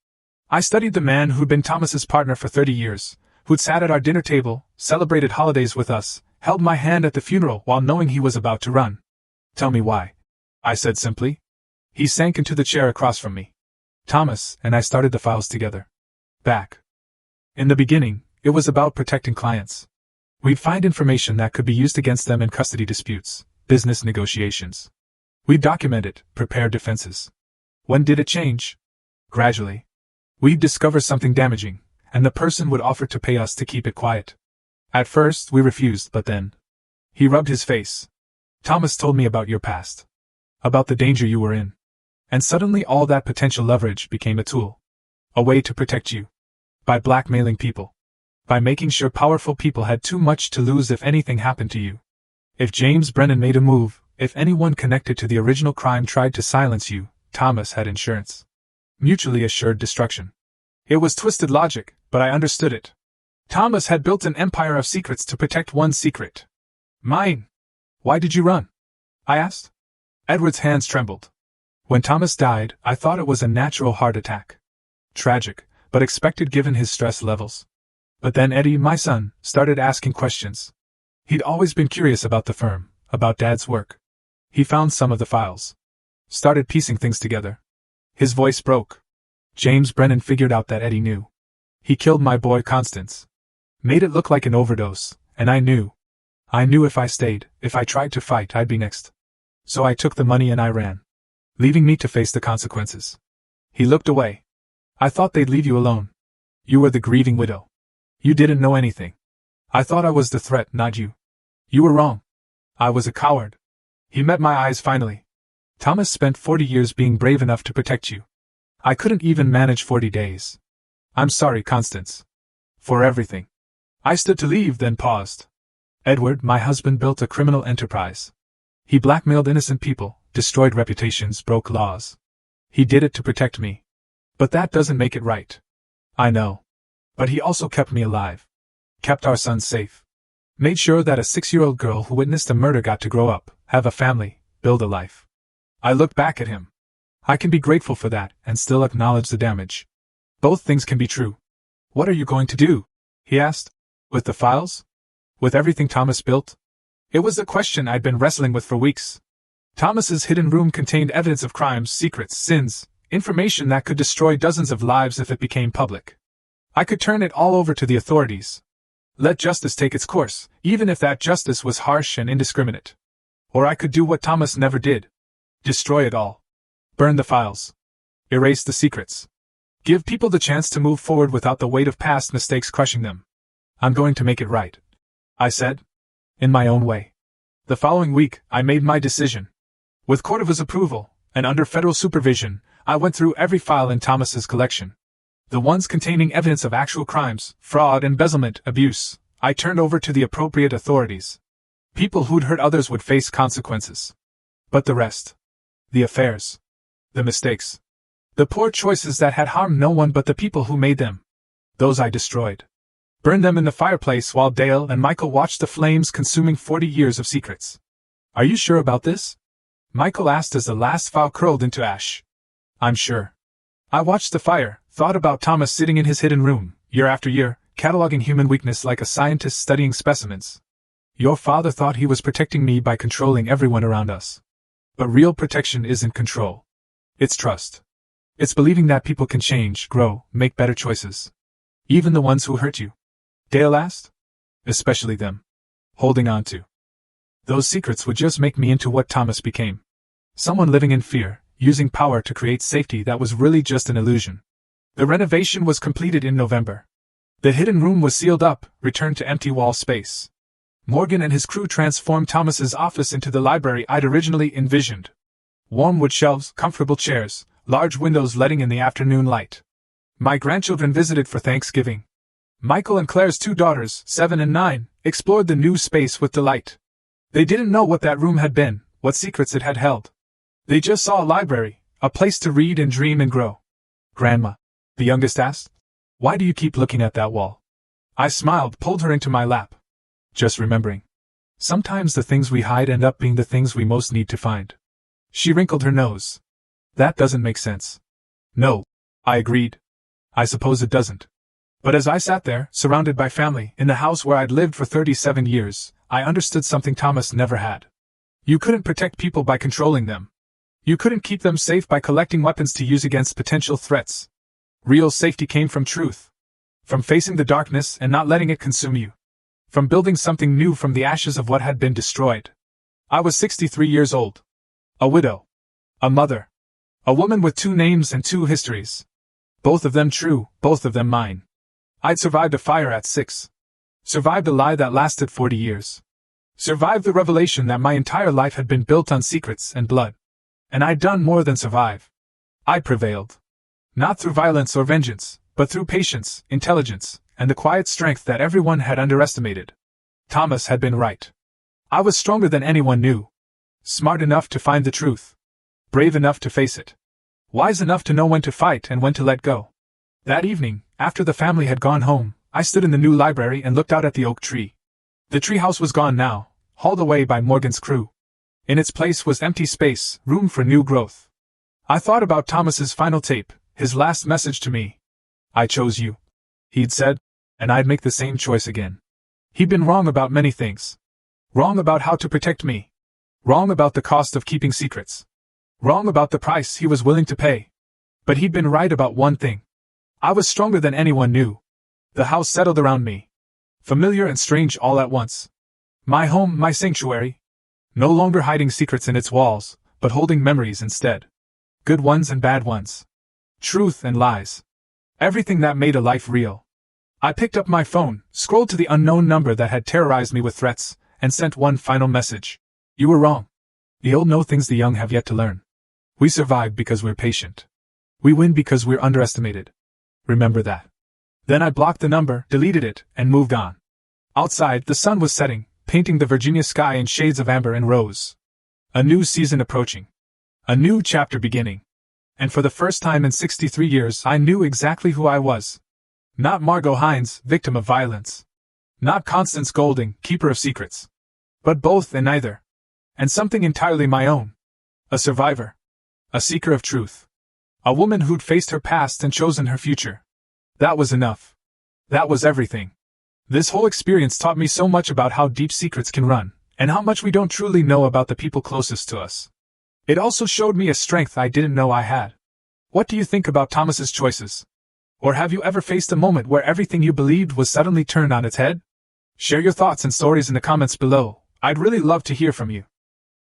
I studied the man who'd been Thomas's partner for 30 years, who'd sat at our dinner table, celebrated holidays with us, held my hand at the funeral while knowing he was about to run. Tell me why, I said simply. He sank into the chair across from me. Thomas and I started the files together. Back. In the beginning, it was about protecting clients. We'd find information that could be used against them in custody disputes, business negotiations. We'd document it, prepare defenses. When did it change? Gradually. We'd discover something damaging, and the person would offer to pay us to keep it quiet. At first, we refused, but then. He rubbed his face. Thomas told me about your past. About the danger you were in. And suddenly all that potential leverage became a tool. A way to protect you. By blackmailing people. By making sure powerful people had too much to lose if anything happened to you. If James Brennan made a move, if anyone connected to the original crime tried to silence you, Thomas had insurance. Mutually assured destruction. It was twisted logic, but I understood it. Thomas had built an empire of secrets to protect one secret. Mine. Why did you run? I asked. Edward's hands trembled. When Thomas died, I thought it was a natural heart attack. Tragic, but expected given his stress levels. But then Eddie, my son, started asking questions. He'd always been curious about the firm, about Dad's work. He found some of the files. Started piecing things together. His voice broke. James Brennan figured out that Eddie knew. He killed my boy Constance. Made it look like an overdose, and I knew. I knew if I stayed, if I tried to fight, I'd be next. So I took the money and I ran. Leaving me to face the consequences. He looked away. I thought they'd leave you alone. You were the grieving widow. You didn't know anything. I thought I was the threat, not you. You were wrong. I was a coward. He met my eyes finally. Thomas spent 40 years being brave enough to protect you. I couldn't even manage 40 days. I'm sorry, Constance. For everything. I stood to leave, then paused. Edward, my husband, built a criminal enterprise. He blackmailed innocent people, destroyed reputations, broke laws. He did it to protect me. But that doesn't make it right. I know. But he also kept me alive. Kept our son safe. Made sure that a 6-year-old girl who witnessed a murder got to grow up, have a family, build a life. I look back at him. I can be grateful for that and still acknowledge the damage. Both things can be true. What are you going to do? He asked. With the files? With everything Thomas built? It was the question I'd been wrestling with for weeks. Thomas's hidden room contained evidence of crimes, secrets, sins, information that could destroy dozens of lives if it became public. I could turn it all over to the authorities. Let justice take its course, even if that justice was harsh and indiscriminate. Or I could do what Thomas never did. Destroy it all. Burn the files. Erase the secrets. Give people the chance to move forward without the weight of past mistakes crushing them. I'm going to make it right, I said. In my own way. The following week, I made my decision. With Cordova's approval, and under federal supervision, I went through every file in Thomas's collection. The ones containing evidence of actual crimes, fraud, embezzlement, abuse, I turned over to the appropriate authorities. People who'd hurt others would face consequences. But the rest. The affairs. The mistakes. The poor choices that had harmed no one but the people who made them. Those I destroyed. Burn them in the fireplace while Dale and Michael watched the flames consuming 40 years of secrets. Are you sure about this? Michael asked as the last file curled into ash. I'm sure. I watched the fire, thought about Thomas sitting in his hidden room, year after year, cataloging human weakness like a scientist studying specimens. Your father thought he was protecting me by controlling everyone around us. But real protection isn't control. It's trust. It's believing that people can change, grow, make better choices. Even the ones who hurt you. Dale asked. Especially them. Holding on to. Those secrets would just make me into what Thomas became. Someone living in fear, using power to create safety that was really just an illusion. The renovation was completed in November. The hidden room was sealed up, returned to empty wall space. Morgan and his crew transformed Thomas's office into the library I'd originally envisioned. Warm wood shelves, comfortable chairs, large windows letting in the afternoon light. My grandchildren visited for Thanksgiving. Michael and Claire's 2 daughters, 7 and 9, explored the new space with delight. They didn't know what that room had been, what secrets it had held. They just saw a library, a place to read and dream and grow. Grandma, the youngest asked, why do you keep looking at that wall? I smiled, pulled her into my lap. Just remembering. Sometimes the things we hide end up being the things we most need to find. She wrinkled her nose. That doesn't make sense. No, I agreed. I suppose it doesn't. But as I sat there, surrounded by family, in the house where I'd lived for 37 years, I understood something Thomas never had. You couldn't protect people by controlling them. You couldn't keep them safe by collecting weapons to use against potential threats. Real safety came from truth. From facing the darkness and not letting it consume you. From building something new from the ashes of what had been destroyed. I was 63 years old. A widow. A mother. A woman with 2 names and 2 histories. Both of them true, both of them mine. I'd survived a fire at 6. Survived a lie that lasted 40 years. Survived the revelation that my entire life had been built on secrets and blood. And I'd done more than survive. I prevailed. Not through violence or vengeance, but through patience, intelligence, and the quiet strength that everyone had underestimated. Thomas had been right. I was stronger than anyone knew. Smart enough to find the truth. Brave enough to face it. Wise enough to know when to fight and when to let go. That evening, after the family had gone home, I stood in the new library and looked out at the oak tree. The treehouse was gone now, hauled away by Morgan's crew. In its place was empty space, room for new growth. I thought about Thomas's final tape, his last message to me. I chose you, he'd said, and I'd make the same choice again. He'd been wrong about many things. Wrong about how to protect me. Wrong about the cost of keeping secrets. Wrong about the price he was willing to pay. But he'd been right about one thing. I was stronger than anyone knew. The house settled around me. Familiar and strange all at once. My home, my sanctuary. No longer hiding secrets in its walls, but holding memories instead. Good ones and bad ones. Truth and lies. Everything that made a life real. I picked up my phone, scrolled to the unknown number that had terrorized me with threats, and sent one final message. You were wrong. The old know things the young have yet to learn. We survive because we're patient. We win because we're underestimated. Remember that. Then I blocked the number, deleted it, and moved on. Outside, the sun was setting, painting the Virginia sky in shades of amber and rose. A new season approaching. A new chapter beginning. And for the first time in 63 years, I knew exactly who I was. Not Margot Hines, victim of violence. Not Constance Golding, keeper of secrets. But both and neither. And something entirely my own. A survivor. A seeker of truth. A woman who'd faced her past and chosen her future. That was enough. That was everything. This whole experience taught me so much about how deep secrets can run, and how much we don't truly know about the people closest to us. It also showed me a strength I didn't know I had. What do you think about Thomas's choices? Or have you ever faced a moment where everything you believed was suddenly turned on its head? Share your thoughts and stories in the comments below. I'd really love to hear from you.